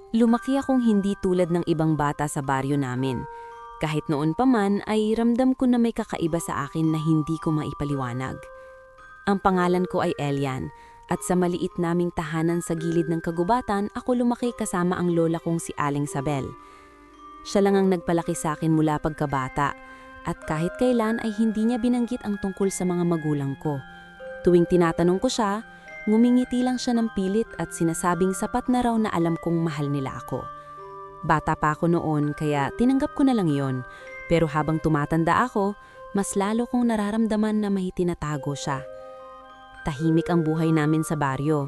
Lumaki akong hindi tulad ng ibang bata sa baryo namin. Kahit noon pa man ay ramdam ko na may kakaiba sa akin na hindi ko maipaliwanag. Ang pangalan ko ay Elian at sa maliit naming tahanan sa gilid ng kagubatan ako lumaki kasama ang lola kong si Aling Sabel. Siya lang ang nagpalaki sa akin mula pagkabata at kahit kailan ay hindi niya binanggit ang tungkol sa mga magulang ko. Tuwing tinatanong ko siya, ngumingiti lang siya ng pilit at sinasabing sapat na raw na alam kong mahal nila ako. Bata pa ako noon kaya tinanggap ko na lang yon. Pero habang tumatanda ako, mas lalo kong nararamdaman na may tinatago siya. Tahimik ang buhay namin sa baryo.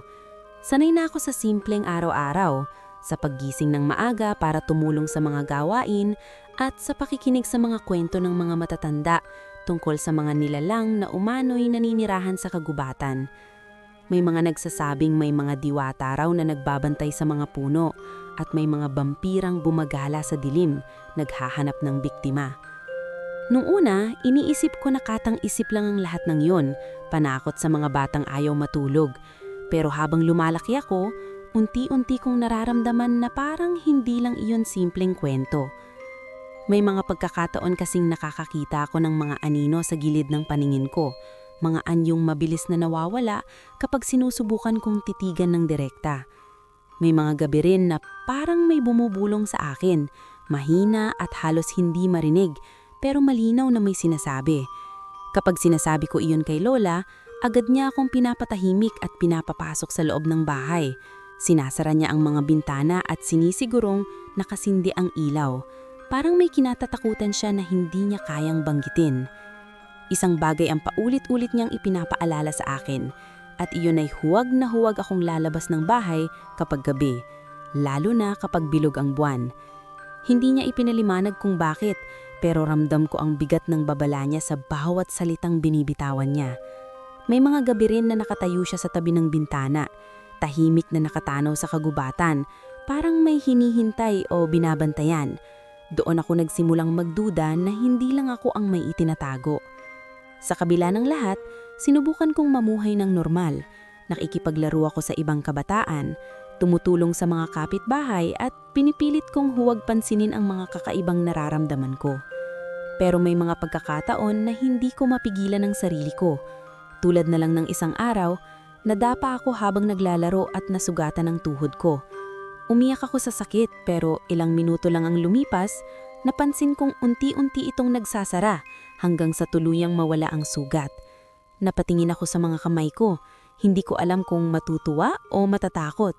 Sanay na ako sa simpleng araw-araw, sa paggising ng maaga para tumulong sa mga gawain at sa pakikinig sa mga kwento ng mga matatanda tungkol sa mga nilalang na umano'y naninirahan sa kagubatan. May mga nagsasabing may mga diwata raw na nagbabantay sa mga puno at may mga bampirang bumagala sa dilim, naghahanap ng biktima. Nung una, iniisip ko na katang-isip lang ang lahat ng yon, panakot sa mga batang ayaw matulog. Pero habang lumalaki ako, unti-unti kong nararamdaman na parang hindi lang iyon simpleng kwento. May mga pagkakataon kasing nakakakita ako ng mga anino sa gilid ng paningin ko, mga anyong mabilis na nawawala kapag sinusubukan kong titigan ng direkta. May mga gabi rin na parang may bumubulong sa akin, mahina at halos hindi marinig, pero malinaw na may sinasabi. Kapag sinasabi ko iyon kay Lola, agad niya akong pinapatahimik at pinapapasok sa loob ng bahay. Sinasara niya ang mga bintana at sinisigurong nakasindi ang ilaw. Parang may kinatatakutan siya na hindi niya kayang banggitin. Isang bagay ang paulit-ulit niyang ipinapaalala sa akin, at iyon ay huwag na huwag akong lalabas ng bahay kapag gabi, lalo na kapag bilog ang buwan. Hindi niya ipinalimanag kung bakit, pero ramdam ko ang bigat ng babala niya sa bawat salitang binibitawan niya. May mga gabi rin na nakatayo siya sa tabi ng bintana, tahimik na nakatanaw sa kagubatan, parang may hinihintay o binabantayan. Doon ako nagsimulang magduda na hindi lang ako ang may itinatago. Sa kabila ng lahat, sinubukan kong mamuhay ng normal. Nakikipaglaro ako sa ibang kabataan, tumutulong sa mga kapitbahay at pinipilit kong huwag pansinin ang mga kakaibang nararamdaman ko. Pero may mga pagkakataon na hindi ko mapigilan ang sarili ko. Tulad na lang ng isang araw, nadapa ako habang naglalaro at nasugatan ang tuhod ko. Umiyak ako sa sakit pero ilang minuto lang ang lumipas, napansin kong unti-unti itong nagsasara hanggang sa tuluyang mawala ang sugat. Napatingin ako sa mga kamay ko, hindi ko alam kung matutuwa o matatakot.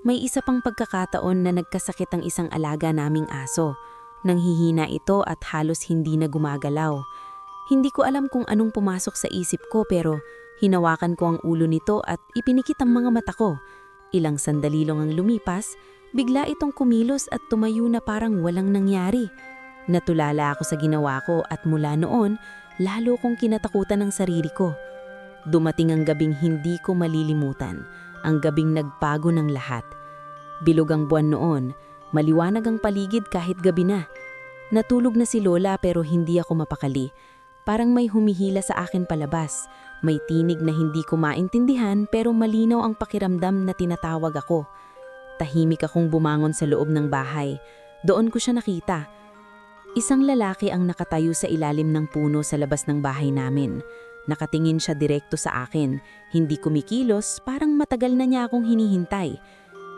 May isa pang pagkakataon na nagkasakit ang isang alaga naming aso. Nanghihina ito at halos hindi na gumagalaw. Hindi ko alam kung anong pumasok sa isip ko pero hinawakan ko ang ulo nito at ipinikit ang mga mata ko. Ilang sandali lang ang lumipas, bigla itong kumilos at tumayo na parang walang nangyari. Natulala ako sa ginawa ko at mula noon, lalo kong kinatakutan ang sarili ko. Dumating ang gabing hindi ko malilimutan, ang gabing nagbago ng lahat. Bilog ang buwan noon, maliwanag ang paligid kahit gabi na. Natulog na si Lola pero hindi ako mapakali. Parang may humihila sa akin palabas. May tinig na hindi ko maintindihan pero malinaw ang pakiramdam na tinatawag ako. Tahimik akong bumangon sa loob ng bahay. Doon ko siya nakita. Isang lalaki ang nakatayo sa ilalim ng puno sa labas ng bahay namin. Nakatingin siya direkto sa akin. Hindi kumikilos, parang matagal na niya akong hinihintay.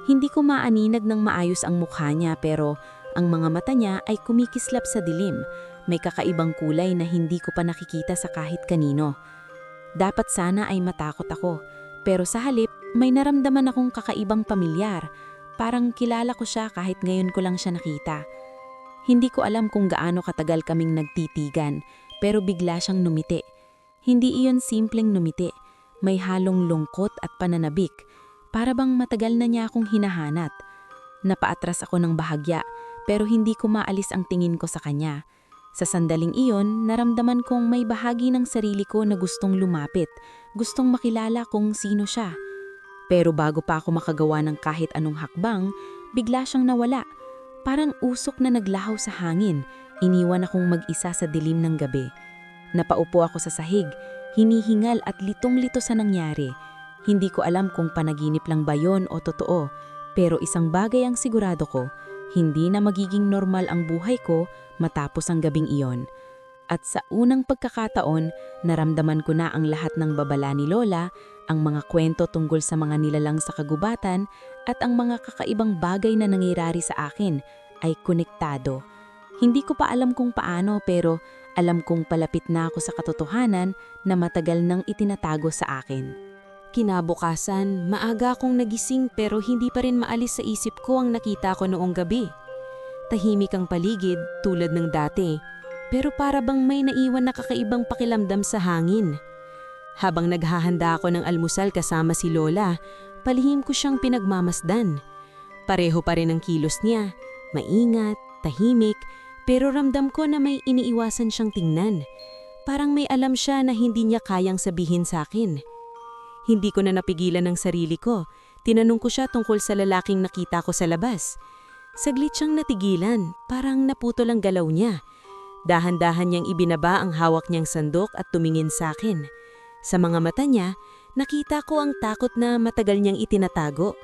Hindi ko maaninag ng maayos ang mukha niya pero ang mga mata niya ay kumikislap sa dilim. May kakaibang kulay na hindi ko pa nakikita sa kahit kanino. Dapat sana ay matakot ako, pero sa halip may naramdaman akong kakaibang pamilyar. Parang kilala ko siya kahit ngayon ko lang siya nakita. Hindi ko alam kung gaano katagal kaming nagtitigan, pero bigla siyang numiti. Hindi iyon simpleng numiti, may halong lungkot at pananabik. Para bang matagal na niya akong hinahanap. Napaatras ako ng bahagya, pero hindi ko maalis ang tingin ko sa kanya. Sa sandaling iyon, naramdaman kong may bahagi ng sarili ko na gustong lumapit, gustong makilala kung sino siya. Pero bago pa ako makagawa ng kahit anong hakbang, bigla siyang nawala. Parang usok na naglahaw sa hangin, iniwan akong mag-isa sa dilim ng gabi. Napaupo ako sa sahig, hinihingal at litong-lito sa nangyari. Hindi ko alam kung panaginip lang ba yon o totoo, Pero isang bagay ang sigurado ko, hindi na magiging normal ang buhay ko matapos ang gabing iyon. At sa unang pagkakataon, naramdaman ko na ang lahat ng babala ni Lola, ang mga kwento tungkol sa mga nilalang sa kagubatan at ang mga kakaibang bagay na nangyayari sa akin ay konektado. Hindi ko pa alam kung paano pero alam kong palapit na ako sa katotohanan na matagal nang itinatago sa akin. Kinabukasan, maaga akong nagising pero hindi pa rin maalis sa isip ko ang nakita ko noong gabi. Tahimik ang paligid tulad ng dati, pero para bang may naiwan na kakaibang pakilamdam sa hangin. Habang naghahanda ako ng almusal kasama si Lola, palihim ko siyang pinagmamasdan. Pareho pa rin ang kilos niya, maingat, tahimik, pero ramdam ko na may iniiwasan siyang tingnan. Parang may alam siya na hindi niya kayang sabihin sa akin. Hindi ko na napigilan ang sarili ko. Tinanong ko siya tungkol sa lalaking nakita ko sa labas. Saglit siyang natigilan, parang naputol ang galaw niya. Dahan-dahan niyang ibinaba ang hawak niyang sandok at tumingin sa akin. Sa mga mata niya, nakita ko ang takot na matagal niyang itinatago.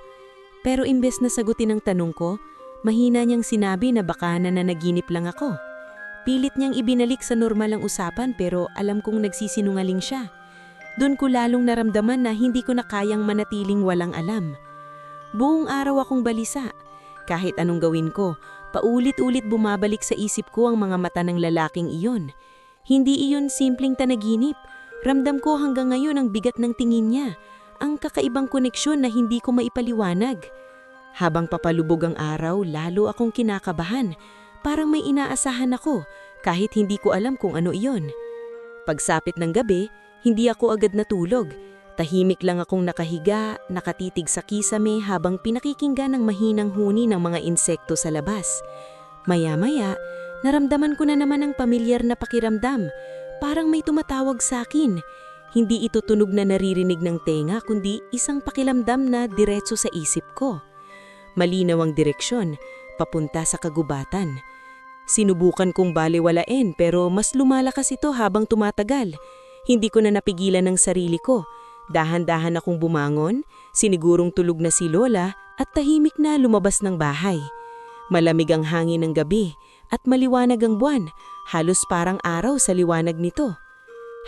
Pero imbes na sagutin ang tanong ko, mahina niyang sinabi na baka nananaginip lang ako. Pilit niyang ibinalik sa normal ang usapan pero alam kong nagsisinungaling siya. Doon ko lalong naramdaman na hindi ko na kayang manatiling walang alam. Buong araw akong balisa. Kahit anong gawin ko, paulit-ulit bumabalik sa isip ko ang mga mata ng lalaking iyon. Hindi iyon simpleng tanaginip. Ramdam ko hanggang ngayon ang bigat ng tingin niya, ang kakaibang koneksyon na hindi ko maipaliwanag. Habang papalubog ang araw, lalo akong kinakabahan. Parang may inaasahan ako, kahit hindi ko alam kung ano iyon. Pagsapit ng gabi, hindi ako agad natulog. Tahimik lang akong nakahiga, nakatitig sa kisame habang pinakikinggan ang mahinang huni ng mga insekto sa labas. Maya-maya, naramdaman ko na naman ang pamilyar na pakiramdam. Parang may tumatawag sa akin. Hindi ito tunog na naririnig ng tenga kundi isang pakilamdam na diretso sa isip ko. Malinaw ang direksyon, papunta sa kagubatan. Sinubukan kong balewalain pero mas lumalakas ito habang tumatagal. Hindi ko na napigilan ang sarili ko. Dahan-dahan akong bumangon, sinigurong tulog na si Lola at tahimik na lumabas ng bahay. Malamig ang hangin ng gabi at maliwanag ang buwan, halos parang araw sa liwanag nito.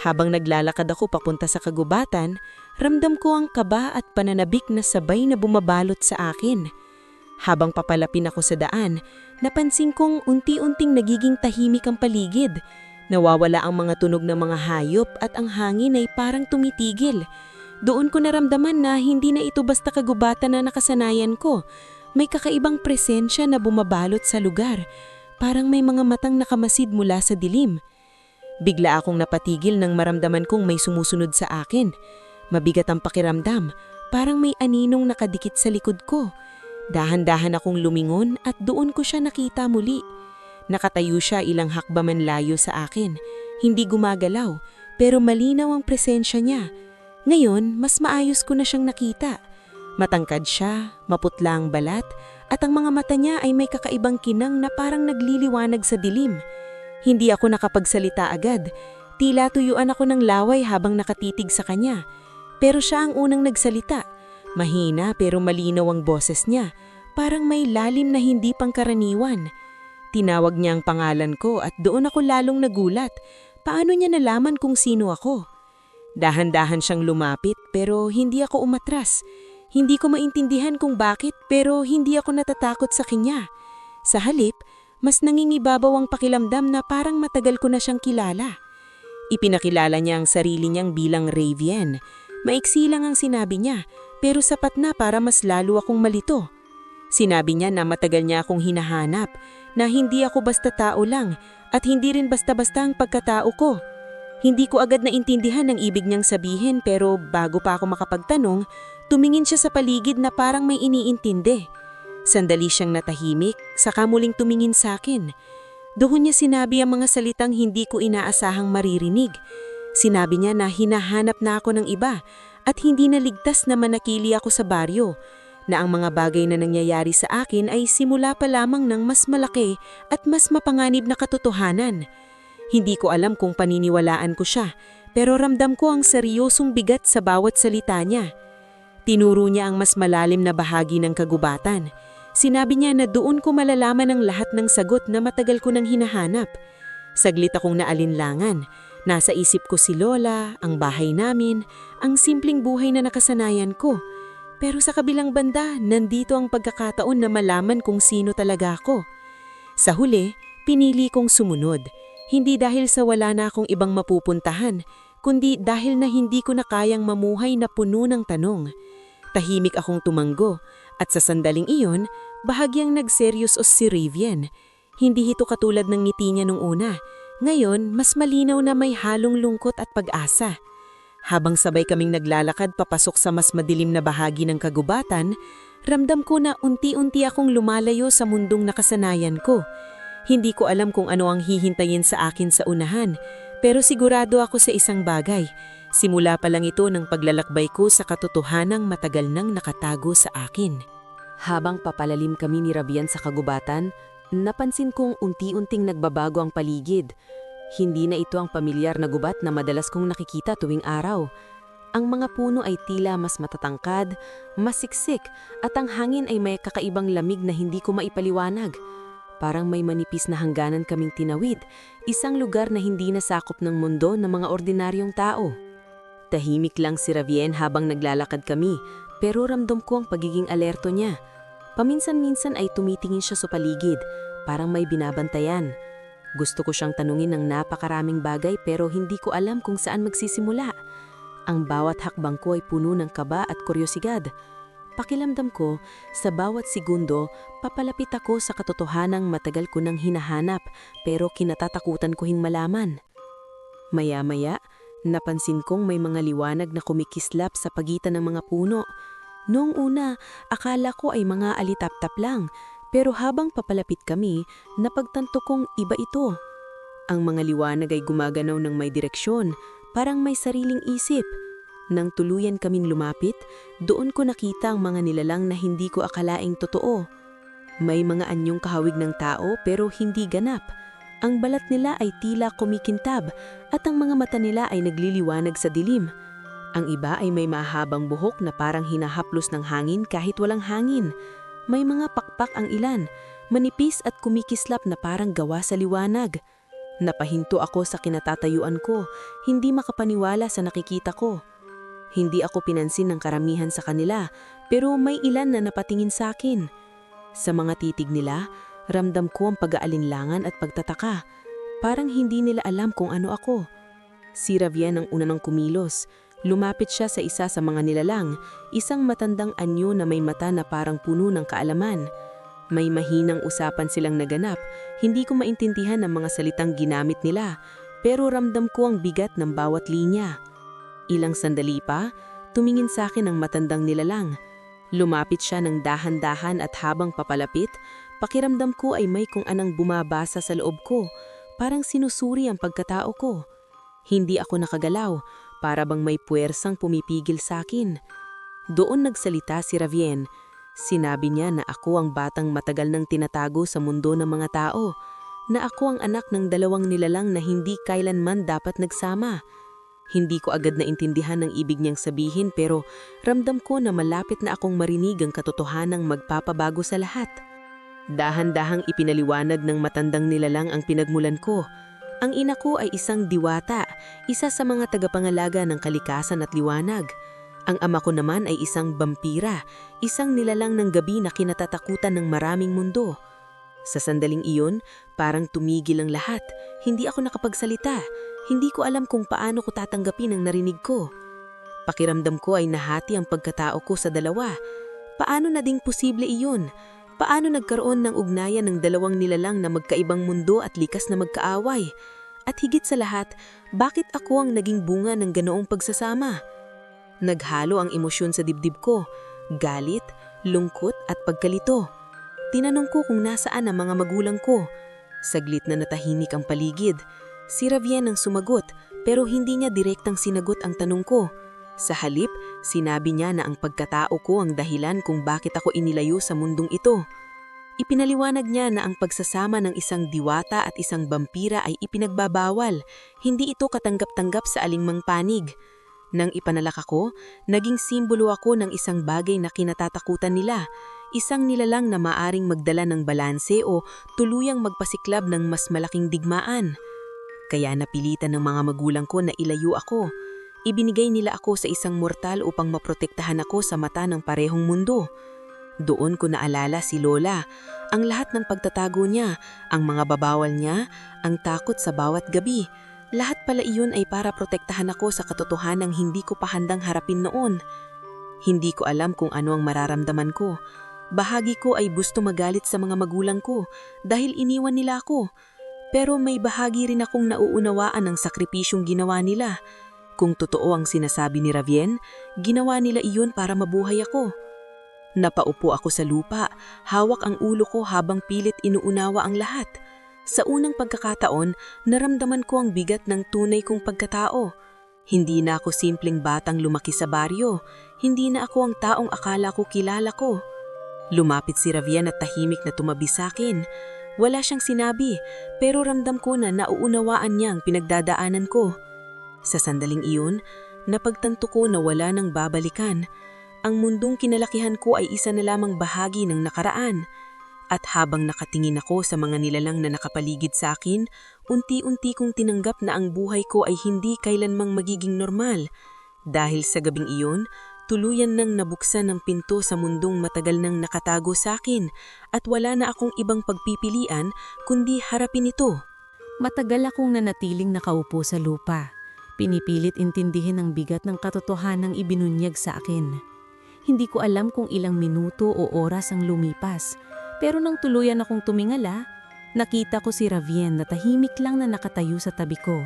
Habang naglalakad ako papunta sa kagubatan, ramdam ko ang kaba at pananabik na sabay na bumabalot sa akin. Habang papalapin ako sa daan, napansin kong unti-unting nagiging tahimik ang paligid. Nawawala ang mga tunog ng mga hayop at ang hangin ay parang tumitigil. Doon ko naramdaman na hindi na ito basta kagubatan na nakasanayan ko. May kakaibang presensya na bumabalot sa lugar. Parang may mga matang nakamasid mula sa dilim. Bigla akong napatigil nang maramdaman kong may sumusunod sa akin. Mabigat ang pakiramdam, parang may aninong nakadikit sa likod ko. Dahan-dahan akong lumingon at doon ko siya nakita muli. Nakatayo siya ilang hakbaman layo sa akin. Hindi gumagalaw, pero malinaw ang presensya niya. Ngayon, mas maayos ko na siyang nakita. Matangkad siya, maputla ang balat, at ang mga mata niya ay may kakaibang kinang na parang nagliliwanag sa dilim. Hindi ako nakapagsalita agad. Tila tuyuan ako ng laway habang nakatitig sa kanya. Pero siya ang unang nagsalita. Mahina pero malinaw ang boses niya. Parang may lalim na hindi pangkaraniwan. Tinawag niya ang pangalan ko at doon ako lalong nagulat. Paano niya nalaman kung sino ako? Dahan-dahan siyang lumapit pero hindi ako umatras. Hindi ko maintindihan kung bakit pero hindi ako natatakot sa kanya. Sa halip, mas nangingibabaw ang pakilamdam na parang matagal ko na siyang kilala. Ipinakilala niya ang sarili niyang bilang Ravian. Maiksi lang ang sinabi niya pero sapat na para mas lalo akong malito. Sinabi niya na matagal niya akong hinahanap, na hindi ako basta tao lang at hindi rin basta-basta ang pagkatao ko. Hindi ko agad naintindihan ang ibig niyang sabihin pero bago pa ako makapagtanong, tumingin siya sa paligid na parang may iniintindi. Sandali siyang natahimik, saka muling tumingin sa akin. Doon niya sinabi ang mga salitang hindi ko inaasahang maririnig. Sinabi niya na hinahanap na ako ng iba at hindi na ligtas na manakili ako sa baryo, na ang mga bagay na nangyayari sa akin ay simula pa lamang ng mas malaki at mas mapanganib na katotohanan. Hindi ko alam kung paniniwalaan ko siya, pero ramdam ko ang seryosong bigat sa bawat salita niya. Tinuro niya ang mas malalim na bahagi ng kagubatan. Sinabi niya na doon ko malalaman ang lahat ng sagot na matagal ko nang hinahanap. Saglit akong naalinlangan. Nasa isip ko si Lola, ang bahay namin, ang simpleng buhay na nakasanayan ko. Pero sa kabilang banda, nandito ang pagkakataon na malaman kung sino talaga ako. Sa huli, pinili kong sumunod. Hindi dahil sa wala na akong ibang mapupuntahan, kundi dahil na hindi ko na kayang mamuhay na puno ng tanong. Tahimik akong tumanggo at sa sandaling iyon, bahagyang nagseryos si Rivian. Hindi ito katulad ng ngiti niya nung una. Ngayon, mas malinaw na may halong lungkot at pag-asa. Habang sabay kaming naglalakad papasok sa mas madilim na bahagi ng kagubatan, ramdam ko na unti-unti akong lumalayo sa mundong nakasanayan ko. Hindi ko alam kung ano ang hihintayin sa akin sa unahan, pero sigurado ako sa isang bagay. Simula pa lang ito ng paglalakbay ko sa katotohanang matagal nang nakatago sa akin. Habang papalalim kami ni Rabian sa kagubatan, napansin kong unti-unting nagbabago ang paligid. Hindi na ito ang pamilyar na gubat na madalas kong nakikita tuwing araw. Ang mga puno ay tila mas matatangkad, mas siksik, at ang hangin ay may kakaibang lamig na hindi ko maipaliwanag. Parang may manipis na hangganan kaming tinawid, isang lugar na hindi nasakop ng mundo ng mga ordinaryong tao. Tahimik lang si Ravien habang naglalakad kami, pero ramdam ko ang pagiging alerto niya. Paminsan-minsan ay tumitingin siya sa paligid, parang may binabantayan. Gusto ko siyang tanungin ng napakaraming bagay pero hindi ko alam kung saan magsisimula. Ang bawat hakbang ko ay puno ng kaba at kuryosidad. Pakiramdam ko, sa bawat segundo, papalapit ako sa katotohanang matagal ko nang hinahanap pero kinatatakutan ko hing malaman. Maya-maya, napansin kong may mga liwanag na kumikislap sa pagitan ng mga puno. Noong una, akala ko ay mga alitap-tap lang, pero habang papalapit kami, napagtanto kong iba ito. Ang mga liwanag ay gumaganaw ng may direksyon, parang may sariling isip. Nang tuluyan kaming lumapit, doon ko nakita ang mga nilalang na hindi ko akalaing totoo. May mga anyong kahawig ng tao pero hindi ganap. Ang balat nila ay tila kumikintab at ang mga mata nila ay nagliliwanag sa dilim. Ang iba ay may mahabang buhok na parang hinahaplos ng hangin kahit walang hangin. May mga pakpak ang ilan, manipis at kumikislap na parang gawa sa liwanag. Napahinto ako sa kinatatayuan ko, hindi makapaniwala sa nakikita ko. Hindi ako pinansin ng karamihan sa kanila, pero may ilan na napatingin sa akin. Sa mga titig nila, ramdam ko ang pag-aalinlangan at pagtataka. Parang hindi nila alam kung ano ako. Si Ravien ang una ng kumilos. Lumapit siya sa isa sa mga nilalang, isang matandang anyo na may mata na parang puno ng kaalaman. May mahinang usapan silang naganap, hindi ko maintindihan ang mga salitang ginamit nila, pero ramdam ko ang bigat ng bawat linya. Ilang sandali pa, tumingin sa akin ang matandang nilalang. Lumapit siya ng dahan-dahan at habang papalapit, pakiramdam ko ay may kung anong bumabasa sa loob ko, parang sinusuri ang pagkatao ko. Hindi ako nakagalaw, para bang may puwersang pumipigil sa akin. Doon nagsalita si Ravien. Sinabi niya na ako ang batang matagal nang tinatago sa mundo ng mga tao, na ako ang anak ng dalawang nilalang na hindi kailanman dapat nagsama. Hindi ko agad naintindihan ang ibig niyang sabihin pero ramdam ko na malapit na akong marinig ang katotohanang magpapabago sa lahat. Dahan-dahang ipinaliwanag ng matandang nilalang ang pinagmulan ko. Ang ina ko ay isang diwata, isa sa mga tagapangalaga ng kalikasan at liwanag. Ang ama ko naman ay isang vampira, isang nilalang ng gabi na kinatatakutan ng maraming mundo. Sa sandaling iyon, parang tumigil ang lahat. Hindi ako nakapagsalita. Hindi ko alam kung paano ko tatanggapin ang narinig ko. Pakiramdam ko ay nahati ang pagkatao ko sa dalawa. Paano na ding posible iyon? Paano nagkaroon ng ugnayan ng dalawang nilalang na magkaibang mundo at likas na magkaaway? At higit sa lahat, bakit ako ang naging bunga ng ganoong pagsasama? Naghalo ang emosyon sa dibdib ko, galit, lungkot at pagkalito. Tinanong ko kung nasaan ang mga magulang ko. Saglit na natahimik ang paligid. Si Ravien ang sumagot pero hindi niya direktang sinagot ang tanong ko. Sa halip, sinabi niya na ang pagkatao ko ang dahilan kung bakit ako inilayo sa mundong ito. Ipinaliwanag niya na ang pagsasama ng isang diwata at isang vampira ay ipinagbabawal. Hindi ito katanggap-tanggap sa alingmang panig. Nang ipanalak ako, naging simbolo ako ng isang bagay na kinatatakutan nila, isang nilalang na maaring magdala ng balanse o tuluyang magpasiklab ng mas malaking digmaan. Kaya napilitan ng mga magulang ko na ilayo ako. Ibinigay nila ako sa isang mortal upang maprotektahan ako sa mata ng parehong mundo. Doon ko naalala si Lola, ang lahat ng pagtatago niya, ang mga babawal niya, ang takot sa bawat gabi. Lahat pala iyon ay para protektahan ako sa katotohanang hindi ko pa handang harapin noon. Hindi ko alam kung ano ang mararamdaman ko. Bahagi ko ay gusto magalit sa mga magulang ko dahil iniwan nila ako. Pero may bahagi rin akong nauunawaan ang sakripisyong ginawa nila. Kung totoo ang sinasabi ni Ravien, ginawa nila iyon para mabuhay ako. Napaupo ako sa lupa, hawak ang ulo ko habang pilit inuunawa ang lahat. Sa unang pagkakataon, naramdaman ko ang bigat ng tunay kong pagkatao. Hindi na ako simpleng batang lumaki sa baryo. Hindi na ako ang taong akala ko kilala ko. Lumapit si Ravien at tahimik na tumabi sa akin. Wala siyang sinabi, pero ramdam ko na nauunawaan niya ang pinagdadaanan ko. Sa sandaling iyon, napagtanto ko na wala nang babalikan. Ang mundong kinalakihan ko ay isa na lamang bahagi ng nakaraan. At habang nakatingin ako sa mga nilalang na nakapaligid sa akin, unti-unti kong tinanggap na ang buhay ko ay hindi kailanmang magiging normal. Dahil sa gabing iyon, tuluyan nang nabuksan ang pinto sa mundong matagal nang nakatago sa akin at wala na akong ibang pagpipilian kundi harapin ito. Matagal akong nanatiling nakaupo sa lupa. Pinipilit intindihin ang bigat ng katotohanang ibinunyag sa akin. Hindi ko alam kung ilang minuto o oras ang lumipas. Pero nang tuluyan akong tumingala, nakita ko si Ravien na tahimik lang na nakatayo sa tabi ko.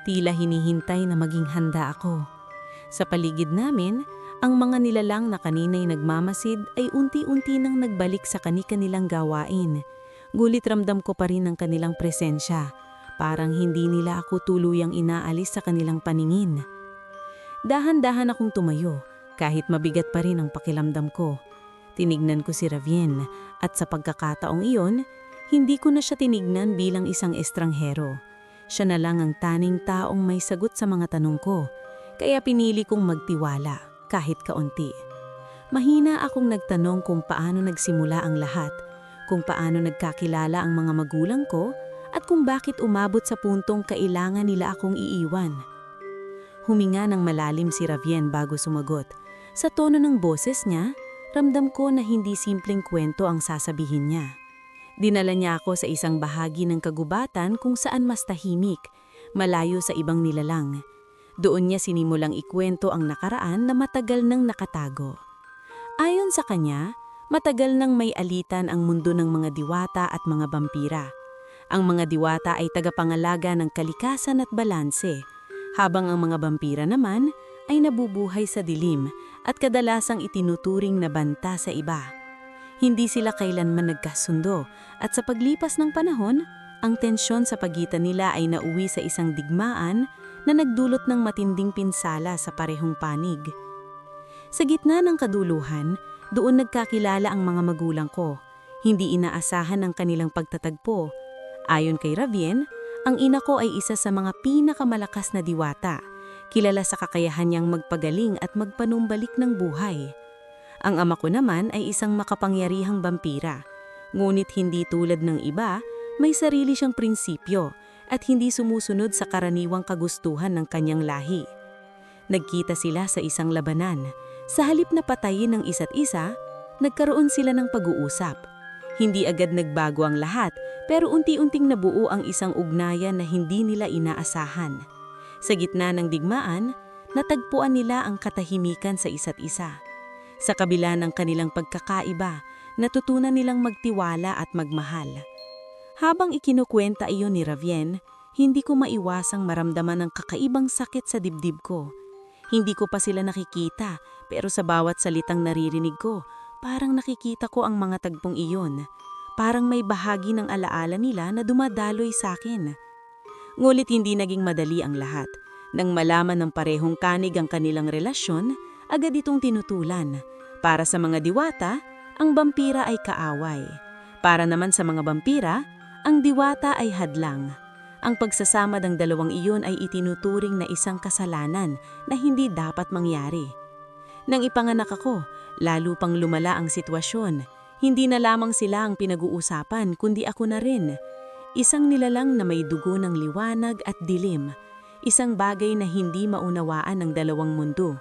Tila hinihintay na maging handa ako. Sa paligid namin, ang mga nilalang na kanina'y nagmamasid ay unti-unti nang nagbalik sa kani-kanilang gawain. Gulit ramdam ko pa rin ang kanilang presensya. Parang hindi nila ako tuluyang inaalis sa kanilang paningin. Dahan-dahan akong tumayo, kahit mabigat pa rin ang pakiramdam ko. Tinignan ko si Ravien at sa pagkakataong iyon, hindi ko na siya tinignan bilang isang estranghero. Siya na lang ang taning taong may sagot sa mga tanong ko, kaya pinili kong magtiwala kahit kaunti. Mahina akong nagtanong kung paano nagsimula ang lahat, kung paano nagkakilala ang mga magulang ko, at kung bakit umabot sa puntong kailangan nila akong iiwan. Huminga ng malalim si Ravien bago sumagot. Sa tono ng boses niya, ramdam ko na hindi simpleng kwento ang sasabihin niya. Dinala niya ako sa isang bahagi ng kagubatan kung saan mas tahimik, malayo sa ibang nilalang. Doon niya sinimulang ikwento ang nakaraan na matagal nang nakatago. Ayon sa kanya, matagal nang may alitan ang mundo ng mga diwata at mga vampira. Ang mga diwata ay tagapangalaga ng kalikasan at balanse, habang ang mga vampira naman ay nabubuhay sa dilim at kadalasang itinuturing na banta sa iba. Hindi sila kailanman nagkasundo at sa paglipas ng panahon, ang tensyon sa pagitan nila ay nauwi sa isang digmaan na nagdulot ng matinding pinsala sa parehong panig. Sa gitna ng kaduluhan, doon nagkakilala ang mga magulang ko. Hindi inaasahan ang kanilang pagtatagpo. Ayon kay Ravien, ang ina ko ay isa sa mga pinakamalakas na diwata, kilala sa kakayahan niyang magpagaling at magpanumbalik ng buhay. Ang ama ko naman ay isang makapangyarihang vampira, ngunit hindi tulad ng iba, may sarili siyang prinsipyo at hindi sumusunod sa karaniwang kagustuhan ng kanyang lahi. Nagkita sila sa isang labanan. Sa halip na patayin ng isa't isa, nagkaroon sila ng pag-uusap. Hindi agad nagbago ang lahat, pero unti-unting nabuo ang isang ugnayan na hindi nila inaasahan. Sa gitna ng digmaan, natagpuan nila ang katahimikan sa isa't isa. Sa kabila ng kanilang pagkakaiba, natutunan nilang magtiwala at magmahal. Habang ikinukwenta iyon ni Ravien, hindi ko maiwasang maramdaman ang kakaibang sakit sa dibdib ko. Hindi ko pa sila nakikita, pero sa bawat salitang naririnig ko, parang nakikita ko ang mga tagpong iyon. Parang may bahagi ng alaala nila na dumadaloy sa akin. Ngulit hindi naging madali ang lahat. Nang malaman ng parehong kanig ang kanilang relasyon, agad itong tinutulan. Para sa mga diwata, ang vampira ay kaaway. Para naman sa mga vampira, ang diwata ay hadlang. Ang pagsasama ng dalawang iyon ay itinuturing na isang kasalanan na hindi dapat mangyari. Nang ipanganak ako, lalo pang lumala ang sitwasyon. Hindi na lamang sila ang pinag-uusapan kundi ako na rin. Isang nilalang na may dugo ng liwanag at dilim. Isang bagay na hindi maunawaan ng dalawang mundo.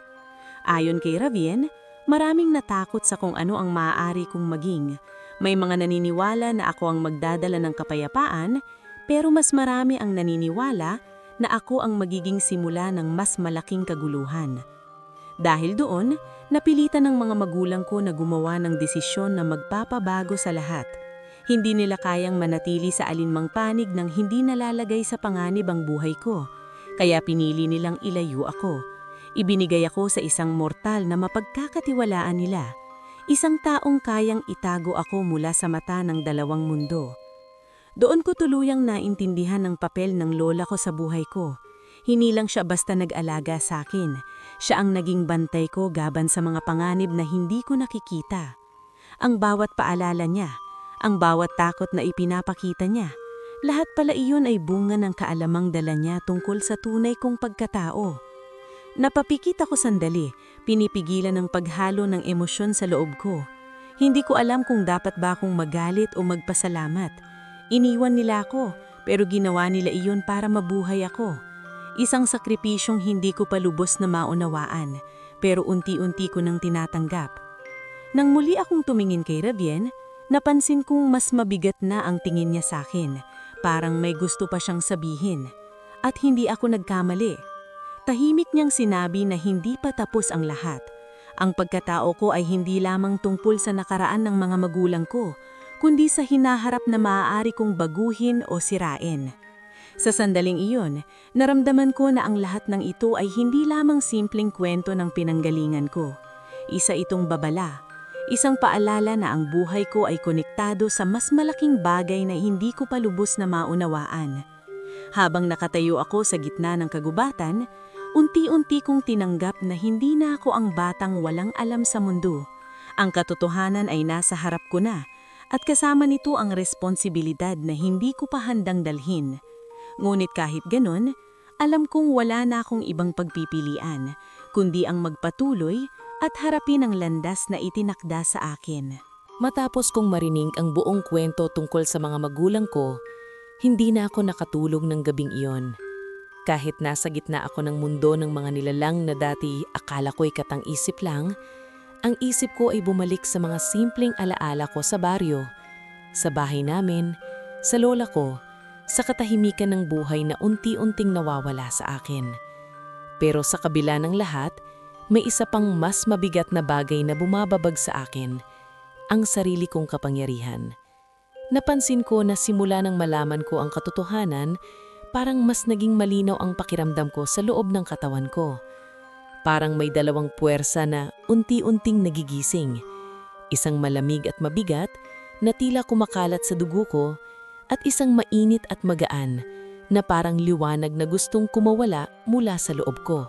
Ayon kay Ravien, maraming natakot sa kung ano ang maaari kong maging. May mga naniniwala na ako ang magdadala ng kapayapaan, pero mas marami ang naniniwala na ako ang magiging simula ng mas malaking kaguluhan. Dahil doon, napilitan ng mga magulang ko na gumawa ng desisyon na magpapabago sa lahat. Hindi nila kayang manatili sa alinmang panig nang hindi nalalagay sa panganib ang buhay ko, kaya pinili nilang ilayo ako. Ibinigay ako sa isang mortal na mapagkakatiwalaan nila. Isang taong kayang itago ako mula sa mata ng dalawang mundo. Doon ko tuluyang naintindihan ang papel ng lola ko sa buhay ko. Hindi lang siya basta nag-alaga sa akin. Siya ang naging bantay ko gaban sa mga panganib na hindi ko nakikita. Ang bawat paalala niya, ang bawat takot na ipinapakita niya, lahat pala iyon ay bunga ng kaalamang dala niya tungkol sa tunay kong pagkatao. Napapikit ako sandali, pinipigilan ang paghalo ng emosyon sa loob ko. Hindi ko alam kung dapat ba akong magalit o magpasalamat. Iniwan nila ako, pero ginawa nila iyon para mabuhay ako. Isang sakripisyong hindi ko pa lubos na maunawaan, pero unti-unti ko nang tinatanggap. Nang muli akong tumingin kay Ravien, napansin kong mas mabigat na ang tingin niya sa akin. Parang may gusto pa siyang sabihin. At hindi ako nagkamali. Tahimik niyang sinabi na hindi pa tapos ang lahat. Ang pagkatao ko ay hindi lamang tungkol sa nakaraan ng mga magulang ko, kundi sa hinaharap na maaari kong baguhin o sirain. Sa sandaling iyon, naramdaman ko na ang lahat ng ito ay hindi lamang simpleng kwento ng pinanggalingan ko. Isa itong babala, isang paalala na ang buhay ko ay konektado sa mas malaking bagay na hindi ko pa lubos na maunawaan. Habang nakatayo ako sa gitna ng kagubatan, unti-unti kong tinanggap na hindi na ako ang batang walang alam sa mundo. Ang katotohanan ay nasa harap ko na, at kasama nito ang responsibilidad na hindi ko pa handang dalhin. Ngunit kahit ganun, alam kong wala na akong ibang pagpipilian, kundi ang magpatuloy at harapin ang landas na itinakda sa akin. Matapos kong marinig ang buong kwento tungkol sa mga magulang ko, hindi na ako nakatulog ng gabing iyon. Kahit nasa gitna ako ng mundo ng mga nilalang na dati akala ko'y katang-isip lang, ang isip ko ay bumalik sa mga simpleng alaala ko sa baryo, sa bahay namin, sa lola ko, sa katahimikan ng buhay na unti-unting nawawala sa akin. Pero sa kabila ng lahat, may isa pang mas mabigat na bagay na bumababag sa akin, ang sarili kong kapangyarihan. Napansin ko na simula nang malaman ko ang katotohanan, parang mas naging malinaw ang pakiramdam ko sa loob ng katawan ko. Parang may dalawang puwersa na unti-unting nagigising. Isang malamig at mabigat na tila kumakalat sa dugo ko at isang mainit at magaan na parang liwanag na gustong kumawala mula sa loob ko.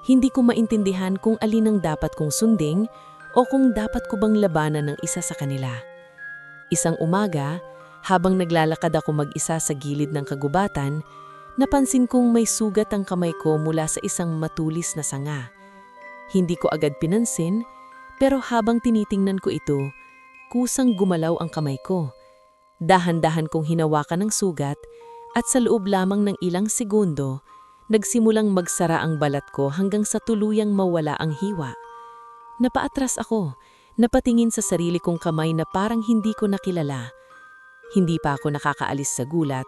Hindi ko maintindihan kung alin ang dapat kong sundin o kung dapat ko bang labanan ng isa sa kanila. Isang umaga, habang naglalakad ako mag-isa sa gilid ng kagubatan, napansin kong may sugat ang kamay ko mula sa isang matulis na sanga. Hindi ko agad pinansin, pero habang tinitingnan ko ito, kusang gumalaw ang kamay ko. Dahan-dahan kong hinawakan ang sugat at sa loob lamang ng ilang segundo, nagsimulang magsara ang balat ko hanggang sa tuluyang mawala ang hiwa. Napaatras ako, napatingin sa sarili kong kamay na parang hindi ko nakilala. Hindi pa ako nakakaalis sa gulat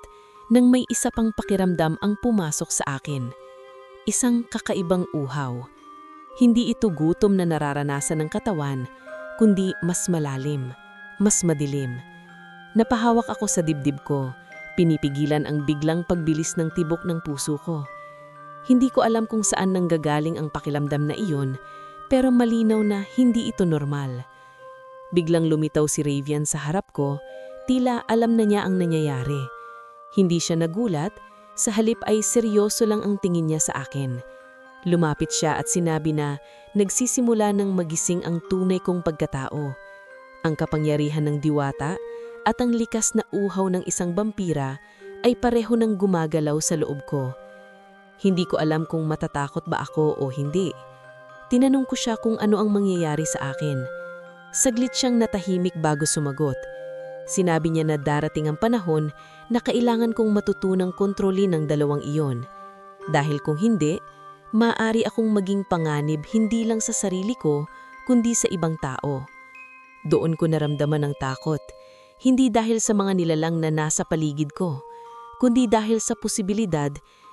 nang may isa pang pakiramdam ang pumasok sa akin. Isang kakaibang uhaw. Hindi ito gutom na nararanasan ng katawan, kundi mas malalim, mas madilim. Napahawak ako sa dibdib ko, pinipigilan ang biglang pagbilis ng tibok ng puso ko. Hindi ko alam kung saan nanggagaling ang pakiramdam na iyon, pero malinaw na hindi ito normal. Biglang lumitaw si Ravien sa harap ko, tila alam na niya ang nangyayari. Hindi siya nagulat, sa halip ay seryoso lang ang tingin niya sa akin. Lumapit siya at sinabi na nagsisimula ng magising ang tunay kong pagkatao. Ang kapangyarihan ng diwata at ang likas na uhaw ng isang vampira ay pareho nang gumagalaw sa loob ko. Hindi ko alam kung matatakot ba ako o hindi. Tinanong ko siya kung ano ang mangyayari sa akin. Saglit siyang natahimik bago sumagot. Sinabi niya na darating ang panahon na kailangan kong matutunang kontrolin ang dalawang iyon. Dahil kung hindi, maaari akong maging panganib hindi lang sa sarili ko, kundi sa ibang tao. Doon ko naramdaman ang takot, hindi dahil sa mga nilalang na nasa paligid ko, kundi dahil sa posibilidad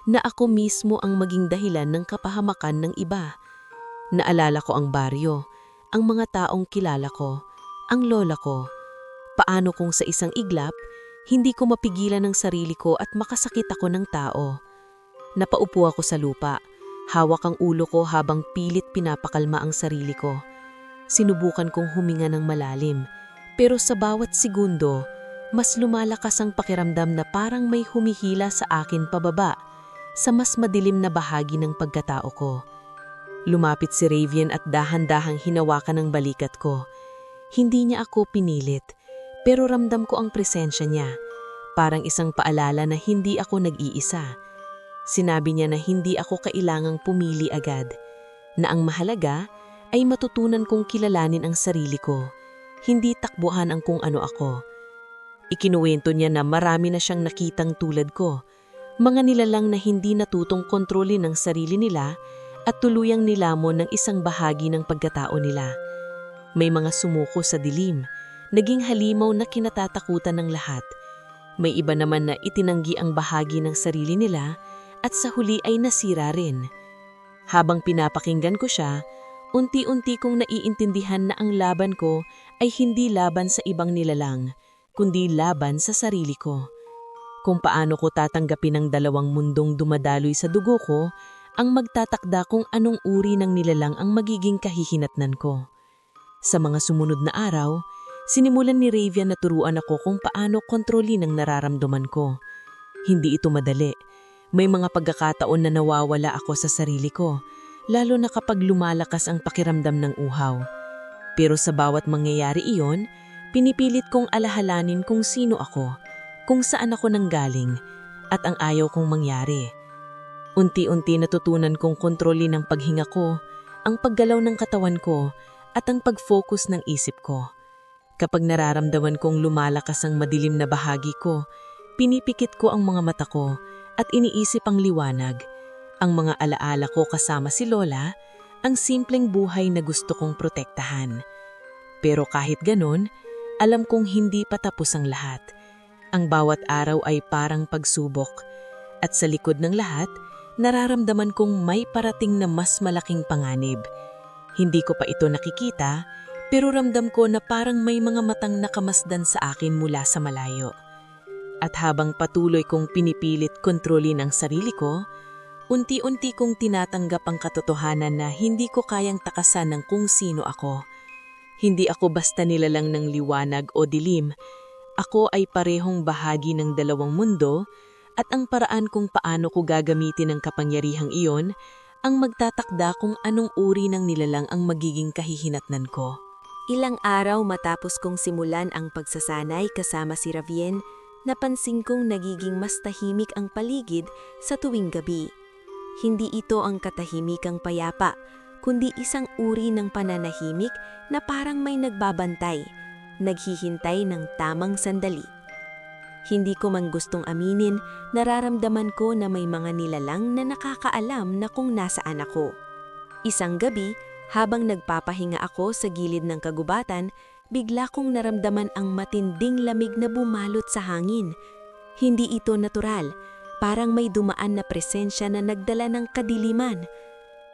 na ako mismo ang maging dahilan ng kapahamakan ng iba. Naalala ko ang baryo, ang mga taong kilala ko, ang lola ko. Paano kung sa isang iglap, hindi ko mapigilan ang sarili ko at makasakit ako ng tao. Napaupo ako sa lupa, hawak ang ulo ko habang pilit pinapakalma ang sarili ko. Sinubukan kong huminga ng malalim, pero sa bawat segundo, mas lumalakas ang pakiramdam na parang may humihila sa akin pababa, sa mas madilim na bahagi ng pagkatao ko. Lumapit si Ravian at dahan-dahang hinawakan ang balikat ko. Hindi niya ako pinilit, pero ramdam ko ang presensya niya. Parang isang paalala na hindi ako nag-iisa. Sinabi niya na hindi ako kailangang pumili agad, na ang mahalaga ay matutunan kong kilalanin ang sarili ko, hindi takbuhan ang kung ano ako. Ikinuwento niya na marami na siyang nakitang tulad ko, mga nilalang na hindi natutong kontrolin ang sarili nila at tuluyang nilamon ng isang bahagi ng pagkatao nila. May mga sumuko sa dilim, naging halimaw na kinatatakutan ng lahat. May iba naman na itinanggi ang bahagi ng sarili nila at sa huli ay nasira rin. Habang pinapakinggan ko siya, unti-unti kong naiintindihan na ang laban ko ay hindi laban sa ibang nilalang, kundi laban sa sarili ko. Kung paano ko tatanggapin ang dalawang mundong dumadaloy sa dugo ko, ang magtatakda kung anong uri ng nilalang ang magiging kahihinatnan ko. Sa mga sumunod na araw, sinimulan ni Ravian na turuan ako kung paano kontrolin ang nararamdaman ko. Hindi ito madali. May mga pagkakataon na nawawala ako sa sarili ko, lalo na kapag lumalakas ang pakiramdam ng uhaw. Pero sa bawat mangyayari iyon, pinipilit kong alahalanin kung sino ako, kung saan ako nanggaling, at ang ayaw kong mangyari. Unti-unti natutunan kong kontrolin ang paghinga ko, ang paggalaw ng katawan ko, at ang pag-focus ng isip ko. Kapag nararamdaman kong lumalakas ang madilim na bahagi ko, pinipikit ko ang mga mata ko at iniisip ang liwanag, ang mga alaala ko kasama si Lola, ang simpleng buhay na gusto kong protektahan. Pero kahit ganon, alam kong hindi pa tapos ang lahat. Ang bawat araw ay parang pagsubok, at sa likod ng lahat, nararamdaman kong may parating na mas malaking panganib. Hindi ko pa ito nakikita, pero ramdam ko na parang may mga matang nakamasdan sa akin mula sa malayo. At habang patuloy kong pinipilit kontrolin ang sarili ko, unti-unti kong tinatanggap ang katotohanan na hindi ko kayang takasan ng kung sino ako. Hindi ako basta nilalang ng liwanag o dilim. Ako ay parehong bahagi ng dalawang mundo, at ang paraan kung paano ko gagamitin ang kapangyarihang iyon ang magtatakda kung anong uri ng nilalang ang magiging kahihinatnan ko. Ilang araw matapos kong simulan ang pagsasanay kasama si Ravian, napansin kong nagiging mas tahimik ang paligid sa tuwing gabi. Hindi ito ang katahimikang payapa, kundi isang uri ng pananahimik na parang may nagbabantay, naghihintay ng tamang sandali. Hindi ko man gustong aminin, nararamdaman ko na may mga nilalang na nakakaalam na kung nasaan ako. Isang gabi, habang nagpapahinga ako sa gilid ng kagubatan, bigla kong naramdaman ang matinding lamig na bumalot sa hangin. Hindi ito natural, parang may dumaan na presensya na nagdala ng kadiliman.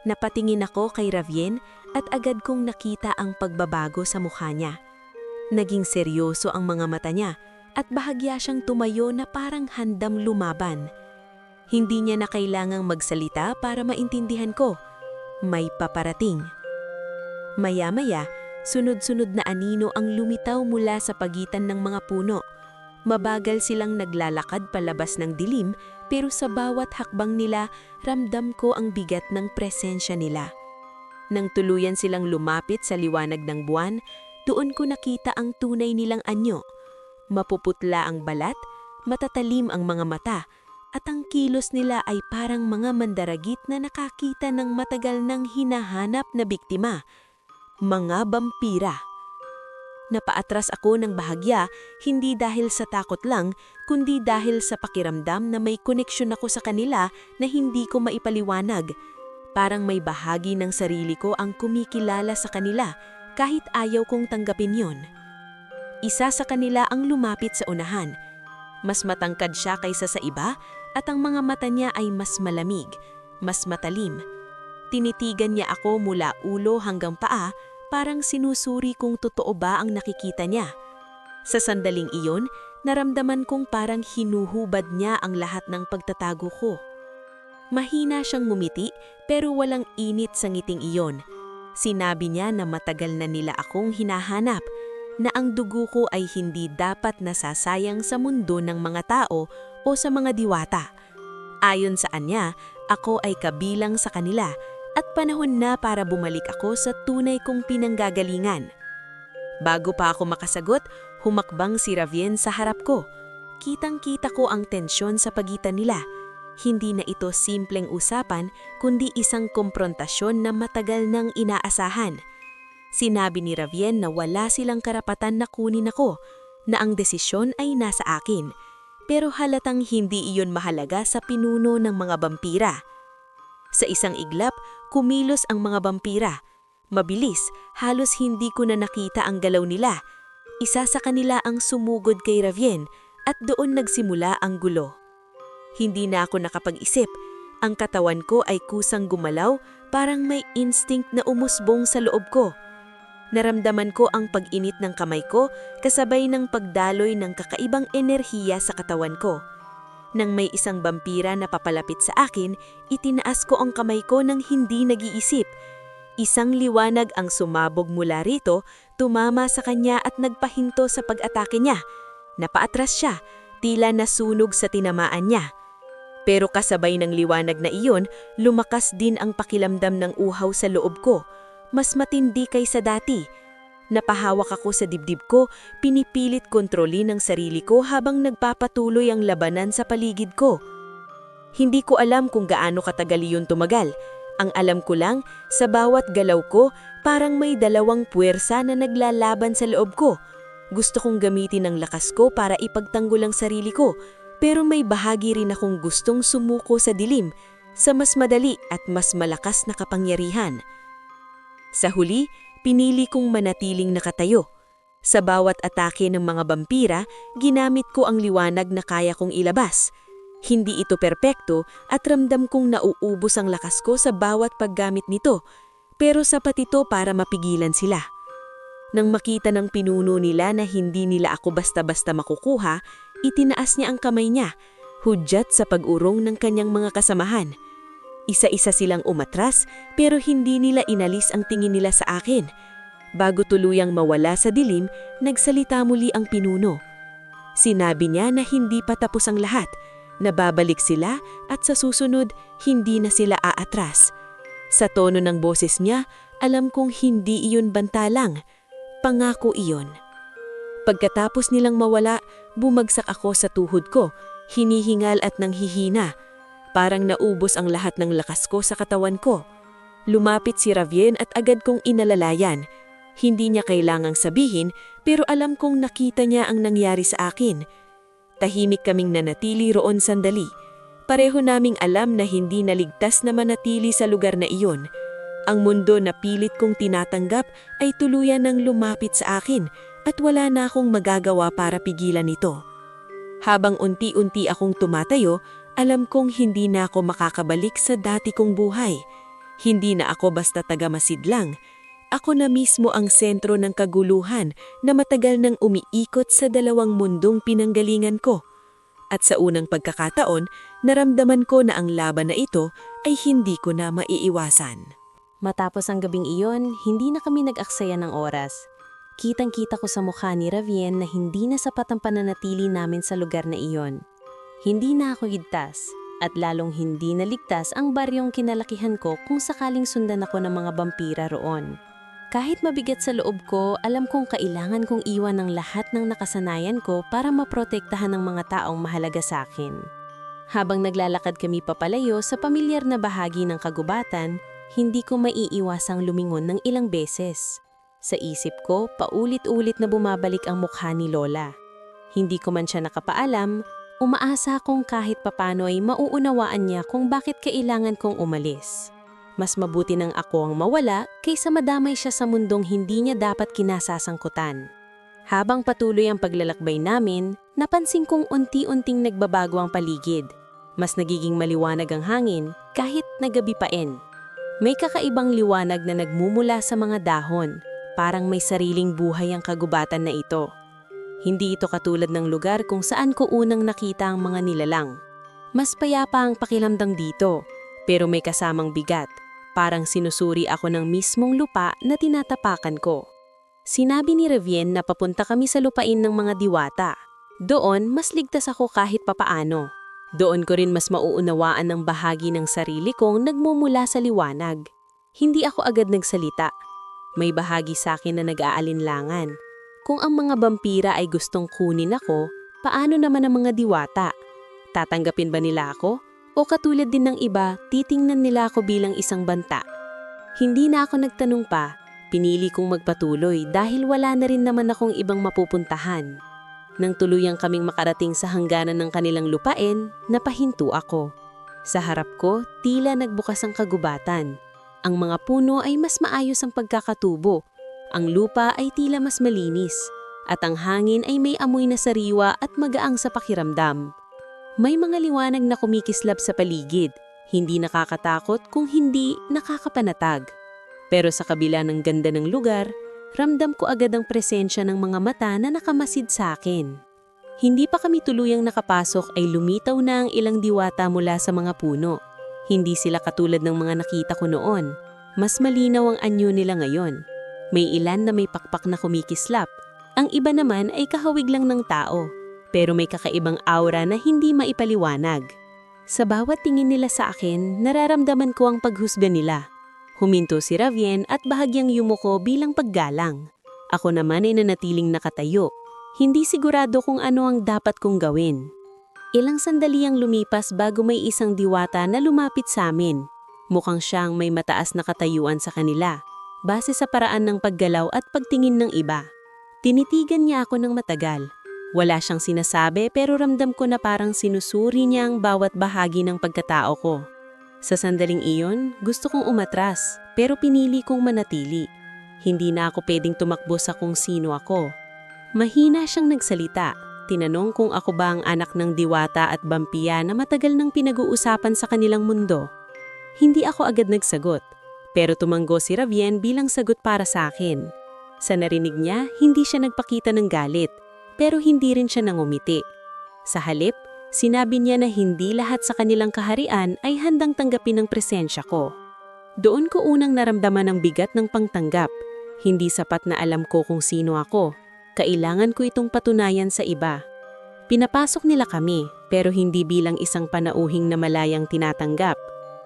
Napatingin ako kay Ravian at agad kong nakita ang pagbabago sa mukha niya. Naging seryoso ang mga mata niya, at bahagya siyang tumayo na parang handang lumaban. Hindi niya na kailangang magsalita para maintindihan ko. May paparating. Maya-maya, sunod-sunod na anino ang lumitaw mula sa pagitan ng mga puno. Mabagal silang naglalakad palabas ng dilim, pero sa bawat hakbang nila, ramdam ko ang bigat ng presensya nila. Nang tuluyan silang lumapit sa liwanag ng buwan, doon ko nakita ang tunay nilang anyo. Mapuputla ang balat, Matatalim ang mga mata at ang kilos nila ay parang mga mandaragit na nakakita ng matagal nang hinahanap na biktima, mga vampira. Napaatras ako ng bahagya, hindi dahil sa takot lang, kundi dahil sa pakiramdam na may koneksyon ako sa kanila na hindi ko maipaliwanag. Parang may bahagi ng sarili ko ang kumikilala sa kanila kahit ayaw kong tanggapin yon. Isa sa kanila ang lumapit sa unahan. Mas matangkad siya kaysa sa iba at ang mga mata niya ay mas malamig, mas matalim. Tinitigan niya ako mula ulo hanggang paa, parang sinusuri kung totoo ba ang nakikita niya. Sa sandaling iyon, naramdaman kong parang hinuhubad niya ang lahat ng pagtatago ko. Mahina siyang ngumiti pero walang init sa ngiting iyon. Sinabi niya na matagal na nila akong hinahanap, na ang dugo ko ay hindi dapat nasasayang sa mundo ng mga tao o sa mga diwata. Ayon sa kanya, ako ay kabilang sa kanila at panahon na para bumalik ako sa tunay kong pinanggagalingan. Bago pa ako makasagot, humakbang si Ravien sa harap ko. Kitang-kita ko ang tensyon sa pagitan nila. Hindi na ito simpleng usapan, kundi isang komprontasyon na matagal nang inaasahan. Sinabi ni Ravien na wala silang karapatan na kunin ako, na ang desisyon ay nasa akin. Pero halatang hindi iyon mahalaga sa pinuno ng mga vampira. Sa isang iglap, kumilos ang mga vampira. Mabilis, halos hindi ko na nakita ang galaw nila. Isa sa kanila ang sumugod kay Ravien at doon nagsimula ang gulo. Hindi na ako nakapag-isip. Ang katawan ko ay kusang gumalaw, parang may instinct na umusbong sa loob ko. Naramdaman ko ang pag-init ng kamay ko kasabay ng pagdaloy ng kakaibang enerhiya sa katawan ko. Nang may isang vampira na papalapit sa akin, itinaas ko ang kamay ko nang hindi nag-iisip. Isang liwanag ang sumabog mula rito, tumama sa kanya at nagpahinto sa pag-atake niya. Napaatras siya, tila nasunog sa tinamaan niya. Pero kasabay ng liwanag na iyon, lumakas din ang pakilamdam ng uhaw sa loob ko. Mas matindi kaysa dati. Napahawak ako sa dibdib ko, pinipilit kontrolin ang sarili ko habang nagpapatuloy ang labanan sa paligid ko. Hindi ko alam kung gaano katagal iyon tumagal. Ang alam ko lang, sa bawat galaw ko, parang may dalawang puwersa na naglalaban sa loob ko. Gusto kong gamitin ang lakas ko para ipagtanggol ang sarili ko, pero may bahagi rin akong gustong sumuko sa dilim, sa mas madali at mas malakas na kapangyarihan. Sa huli, pinili kong manatiling nakatayo. Sa bawat atake ng mga vampira, ginamit ko ang liwanag na kaya kong ilabas. Hindi ito perpekto at ramdam kong nauubos ang lakas ko sa bawat paggamit nito, pero sapat ito para mapigilan sila. Nang makita ng pinuno nila na hindi nila ako basta-basta makukuha, itinaas niya ang kamay niya, hudyat sa pag-urong ng kanyang mga kasamahan. Isa-isa silang umatras pero hindi nila inalis ang tingin nila sa akin. Bago tuluyang mawala sa dilim, nagsalita muli ang pinuno. Sinabi niya na hindi pa tapos ang lahat, na babalik sila at sa susunod hindi na sila aatras. Sa tono ng boses niya, alam kong hindi iyon bantalang. Pangako iyon. Pagkatapos nilang mawala, bumagsak ako sa tuhod ko, hinihingal at nanghihina. Parang naubos ang lahat ng lakas ko sa katawan ko. Lumapit si Ravien at agad kong inalalayan. Hindi niya kailangang sabihin, pero alam kong nakita niya ang nangyari sa akin. Tahimik kaming nanatili roon sandali. Pareho naming alam na hindi naligtas na manatili sa lugar na iyon. Ang mundo na pilit kong tinatanggap ay tuluyan ng lumapit sa akin at wala na akong magagawa para pigilan ito. Habang unti-unti akong tumatayo, alam kong hindi na ako makakabalik sa dati kong buhay. Hindi na ako basta taga-masidlang. Ako na mismo ang sentro ng kaguluhan na matagal nang umiikot sa dalawang mundong pinanggalingan ko. At sa unang pagkakataon, naramdaman ko na ang laban na ito ay hindi ko na maiiwasan. Matapos ang gabing iyon, hindi na kami nag-aksaya ng oras. Kitang-kita ko sa mukha ni Ravien na hindi na sapat ang pananatili namin sa lugar na iyon. Hindi na ako ligtas, at lalong hindi naligtas ang baryong kinalakihan ko kung sakaling sundan ako ng mga vampira roon. Kahit mabigat sa loob ko, alam kong kailangan kong iwan ang lahat ng nakasanayan ko para maprotektahan ng mga taong mahalaga sa akin. Habang naglalakad kami papalayo sa pamilyar na bahagi ng kagubatan, hindi ko maiiwasang lumingon ng ilang beses. Sa isip ko, paulit-ulit na bumabalik ang mukha ni Lola. Hindi ko man siya nakapaalam, umaasa akong kahit papano ay mauunawaan niya kung bakit kailangan kong umalis. Mas mabuti nang ako ang mawala kaysa madamay siya sa mundong hindi niya dapat kinasasangkutan. Habang patuloy ang paglalakbay namin, napansin kong unti-unting nagbabago ang paligid. Mas nagiging maliwanag ang hangin kahit nagabi pain. May kakaibang liwanag na nagmumula sa mga dahon, parang may sariling buhay ang kagubatan na ito. Hindi ito katulad ng lugar kung saan ko unang nakita ang mga nilalang. Mas payapa ang pakiramdam dito, pero may kasamang bigat. Parang sinusuri ako ng mismong lupa na tinatapakan ko. Sinabi ni Ravien na papunta kami sa lupain ng mga diwata. Doon, mas ligtas ako kahit papaano. Doon ko rin mas mauunawaan ng bahagi ng sarili kong nagmumula sa liwanag. Hindi ako agad nagsalita. May bahagi sa akin na nag-aalinlangan. Kung ang mga vampira ay gustong kunin ako, paano naman ang mga diwata? Tatanggapin ba nila ako? O katulad din ng iba, titingnan nila ako bilang isang banta. Hindi na ako nagtanong pa, pinili kong magpatuloy dahil wala na rin naman akong ibang mapupuntahan. Nang tuluyang kaming makarating sa hangganan ng kanilang lupain, napahinto ako. Sa harap ko, tila nagbukas ang kagubatan. Ang mga puno ay mas maayos ang pagkakatubo. Ang lupa ay tila mas malinis. At ang hangin ay may amoy na sariwa at magaang sa pakiramdam. May mga liwanag na kumikislap sa paligid, hindi nakakatakot kung hindi nakakapanatag. Pero sa kabila ng ganda ng lugar, ramdam ko agad ang presensya ng mga mata na nakamasid sa akin. Hindi pa kami tuluyang nakapasok ay lumitaw na ang ilang diwata mula sa mga puno. Hindi sila katulad ng mga nakita ko noon. Mas malinaw ang anyo nila ngayon. May ilan na may pakpak na kumikislap. Ang iba naman ay kahawig lang ng tao. Pero may kakaibang aura na hindi maipaliwanag. Sa bawat tingin nila sa akin, nararamdaman ko ang paghusga nila. Huminto si Ravien at bahagyang yumuko bilang paggalang. Ako naman ay nanatiling nakatayo. Hindi sigurado kung ano ang dapat kong gawin. Ilang sandali ang lumipas bago may isang diwata na lumapit sa amin. Mukhang siyang may mataas na katayuan sa kanila, base sa paraan ng paggalaw at pagtingin ng iba. Tinitigan niya ako ng matagal. Wala siyang sinasabi pero ramdam ko na parang sinusuri niya ang bawat bahagi ng pagkatao ko. Sa sandaling iyon, gusto kong umatras pero pinili kong manatili. Hindi na ako pwedeng tumakbo sa kung sino ako. Mahina siyang nagsalita. Tinanong kung ako ba ang anak ng diwata at bampiya na matagal nang pinag-uusapan sa kanilang mundo. Hindi ako agad nagsagot, pero tumanggo si Ravien bilang sagot para sa akin. Sa narinig niya, hindi siya nagpakita ng galit. Pero hindi rin siya nangumiti. Sa halip, sinabi niya na hindi lahat sa kanilang kaharian ay handang tanggapin ang presensya ko. Doon ko unang naramdaman ang bigat ng pangtanggap. Hindi sapat na alam ko kung sino ako. Kailangan ko itong patunayan sa iba. Pinapasok nila kami, pero hindi bilang isang panauhing na malayang tinatanggap.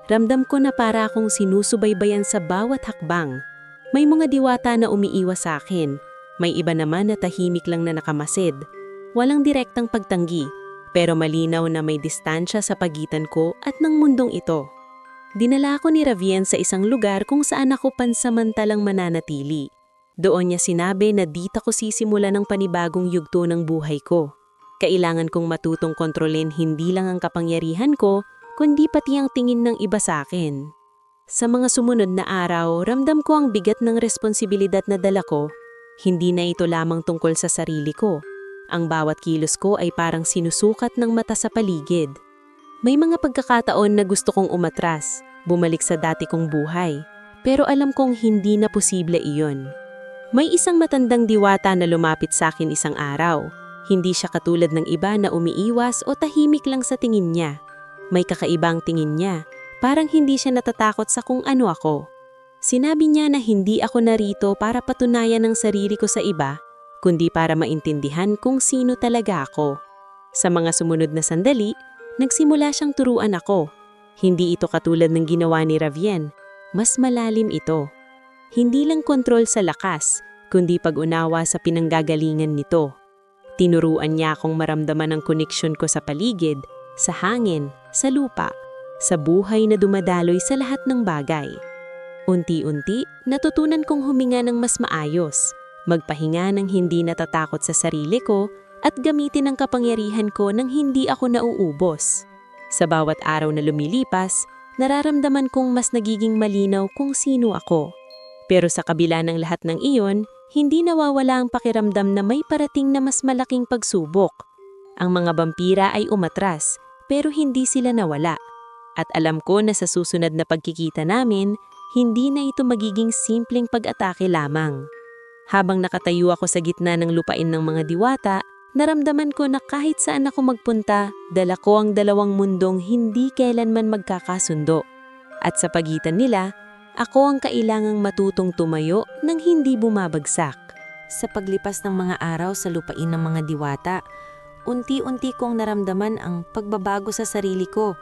Ramdam ko na para akong sinusubaybayan sa bawat hakbang. May mga diwata na umiiwas sa akin. May iba naman na tahimik lang na nakamasid. Walang direktang pagtanggi, pero malinaw na may distansya sa pagitan ko at ng mundong ito. Dinala ako ni Ravien sa isang lugar kung saan ako pansamantalang mananatili. Doon niya sinabi na dito ko sisimula ng panibagong yugto ng buhay ko. Kailangan kong matutong kontrolin hindi lang ang kapangyarihan ko, kundi pati ang tingin ng iba sa akin. Sa mga sumunod na araw, ramdam ko ang bigat ng responsibilidad na dala ko. Hindi na ito lamang tungkol sa sarili ko. Ang bawat kilos ko ay parang sinusukat ng mata sa paligid. May mga pagkakataon na gusto kong umatras, bumalik sa dati kong buhay. Pero alam kong hindi na posible iyon. May isang matandang diwata na lumapit sa akin isang araw. Hindi siya katulad ng iba na umiiwas o tahimik lang sa tingin niya. May kakaibang tingin niya. Parang hindi siya natatakot sa kung ano ako. Sinabi niya na hindi ako narito para patunayan ang sarili ko sa iba, kundi para maintindihan kung sino talaga ako. Sa mga sumunod na sandali, nagsimula siyang turuan ako. Hindi ito katulad ng ginawa ni Ravien, mas malalim ito. Hindi lang kontrol sa lakas, kundi pag-unawa sa pinanggagalingan nito. Tinuruan niya akong maramdaman ang koneksyon ko sa paligid, sa hangin, sa lupa, sa buhay na dumadaloy sa lahat ng bagay. Unti-unti, natutunan kong huminga ng mas maayos, magpahinga ng hindi natatakot sa sarili ko, at gamitin ang kapangyarihan ko nang hindi ako nauubos. Sa bawat araw na lumilipas, nararamdaman kong mas nagiging malinaw kung sino ako. Pero sa kabila ng lahat ng iyon, hindi nawawala ang pakiramdam na may parating na mas malaking pagsubok. Ang mga vampira ay umatras, pero hindi sila nawala. At alam ko na sa susunod na pagkikita namin, hindi na ito magiging simpleng pag-atake lamang. Habang nakatayo ako sa gitna ng lupain ng mga diwata, naramdaman ko na kahit saan ako magpunta, dala ko ang dalawang mundong hindi kailanman magkakasundo. At sa pagitan nila, ako ang kailangang matutong tumayo nang hindi bumabagsak. Sa paglipas ng mga araw sa lupain ng mga diwata, unti-unti kong naramdaman ang pagbabago sa sarili ko.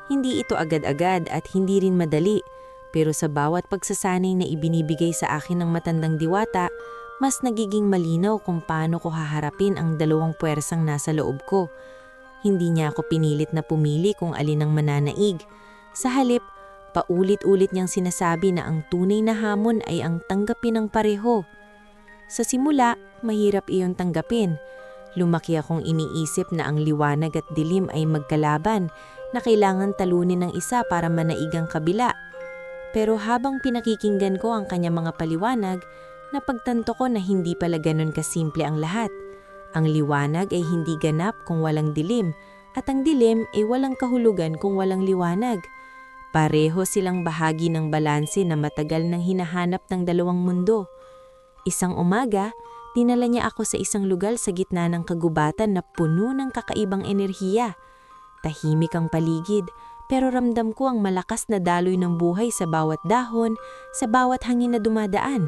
Hindi ito agad-agad at hindi rin madali, pero sa bawat pagsasanay na ibinibigay sa akin ng matandang diwata, mas nagiging malinaw kung paano ko haharapin ang dalawang puwersang nasa loob ko. Hindi niya ako pinilit na pumili kung alin ang mananaig. Sa halip, paulit-ulit niyang sinasabi na ang tunay na hamon ay ang tanggapin ng pareho. Sa simula, mahirap iyon tanggapin. Lumaki akong iniisip na ang liwanag at dilim ay magkalaban, na kailangan talunin ng isa para manaig ang kabila. Pero habang pinakikinggan ko ang kanya mga paliwanag, napagtanto ko na hindi pala ganun kasimple ang lahat. Ang liwanag ay hindi ganap kung walang dilim, at ang dilim ay walang kahulugan kung walang liwanag. Pareho silang bahagi ng balanse na matagal nang hinahanap ng dalawang mundo. Isang umaga, dinala niya ako sa isang lugar sa gitna ng kagubatan na puno ng kakaibang enerhiya. Tahimik ang paligid, pero ramdam ko ang malakas na daloy ng buhay sa bawat dahon, sa bawat hangin na dumadaan.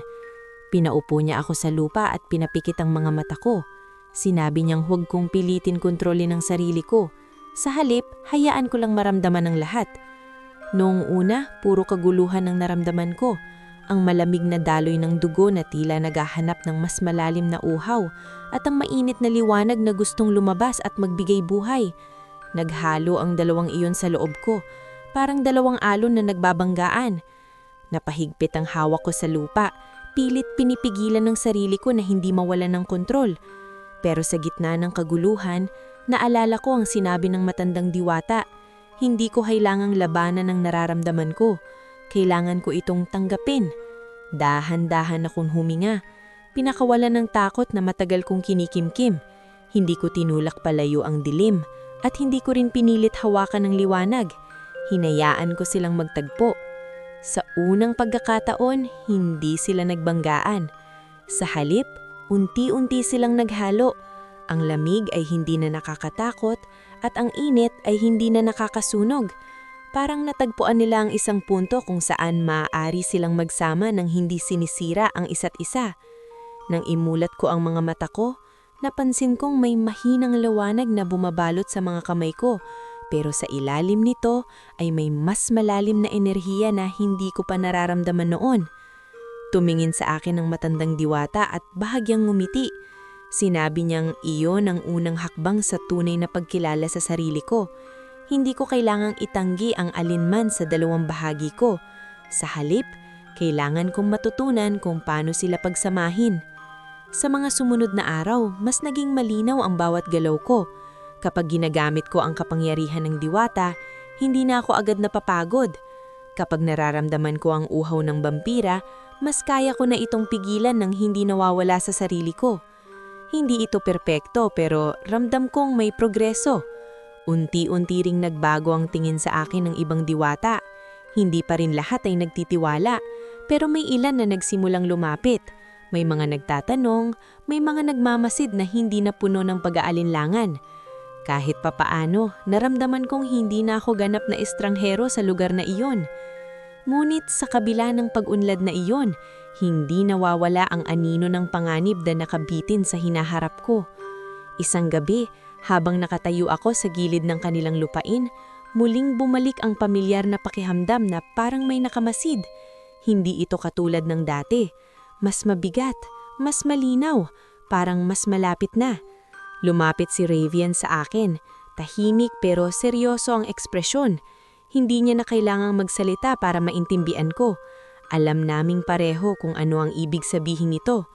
Pinaupo niya ako sa lupa at pinapikit ang mga mata ko. Sinabi niyang huwag kong pilitin kontrolin ang sarili ko. Sa halip, hayaan ko lang maramdaman ang lahat. Noong una, puro kaguluhan ang naramdaman ko. Ang malamig na daloy ng dugo na tila naghahanap ng mas malalim na uhaw, at ang mainit na liwanag na gustong lumabas at magbigay buhay. Naghalo ang dalawang iyon sa loob ko, parang dalawang alon na nagbabanggaan. Napahigpit ang hawak ko sa lupa, pilit pinipigilan ng sarili ko na hindi mawalan ng kontrol. Pero sa gitna ng kaguluhan, naalala ko ang sinabi ng matandang diwata. Hindi ko kailangang labanan ang nararamdaman ko. Kailangan ko itong tanggapin. Dahan-dahan akong huminga. Pinakawalan ng takot na matagal kong kinikimkim. Hindi ko tinulak palayo ang dilim. At hindi ko rin pinilit hawakan ng liwanag. Hinayaan ko silang magtagpo. Sa unang pagkakataon, hindi sila nagbanggaan. Sa halip, unti-unti silang naghalo. Ang lamig ay hindi na nakakatakot at ang init ay hindi na nakakasunog. Parang natagpuan nila ang isang punto kung saan maaari silang magsama nang hindi sinisira ang isa't isa. Nang imulat ko ang mga mata ko, napansin kong may mahinang liwanag na bumabalot sa mga kamay ko, pero sa ilalim nito ay may mas malalim na enerhiya na hindi ko pa nararamdaman noon. Tumingin sa akin ang matandang diwata at bahagyang ngumiti. Sinabi niyang iyon ang unang hakbang sa tunay na pagkilala sa sarili ko. Hindi ko kailangang itanggi ang alinman sa dalawang bahagi ko. Sa halip, kailangan kong matutunan kung paano sila pagsamahin. Sa mga sumunod na araw, mas naging malinaw ang bawat galaw ko. Kapag ginagamit ko ang kapangyarihan ng diwata, hindi na ako agad napapagod. Kapag nararamdaman ko ang uhaw ng vampira, mas kaya ko na itong pigilan nang hindi nawawala sa sarili ko. Hindi ito perpekto pero ramdam kong may progreso. Unti-unti ring nagbago ang tingin sa akin ng ibang diwata. Hindi pa rin lahat ay nagtitiwala, pero may ilan na nagsimulang lumapit. May mga nagtatanong, may mga nagmamasid na hindi na puno ng pag-aalinlangan. Kahit papaano, naramdaman kong hindi na ako ganap na estranghero sa lugar na iyon. Ngunit sa kabila ng pag-unlad na iyon, hindi nawawala ang anino ng panganib na nakabitin sa hinaharap ko. Isang gabi, habang nakatayo ako sa gilid ng kanilang lupain, muling bumalik ang pamilyar na pakihamdam na parang may nakamasid. Hindi ito katulad ng dati. Mas mabigat, mas malinaw, parang mas malapit na. Lumapit si Ravian sa akin. Tahimik pero seryoso ang ekspresyon. Hindi niya na kailangang magsalita para maintindihan ko. Alam naming pareho kung ano ang ibig sabihin nito.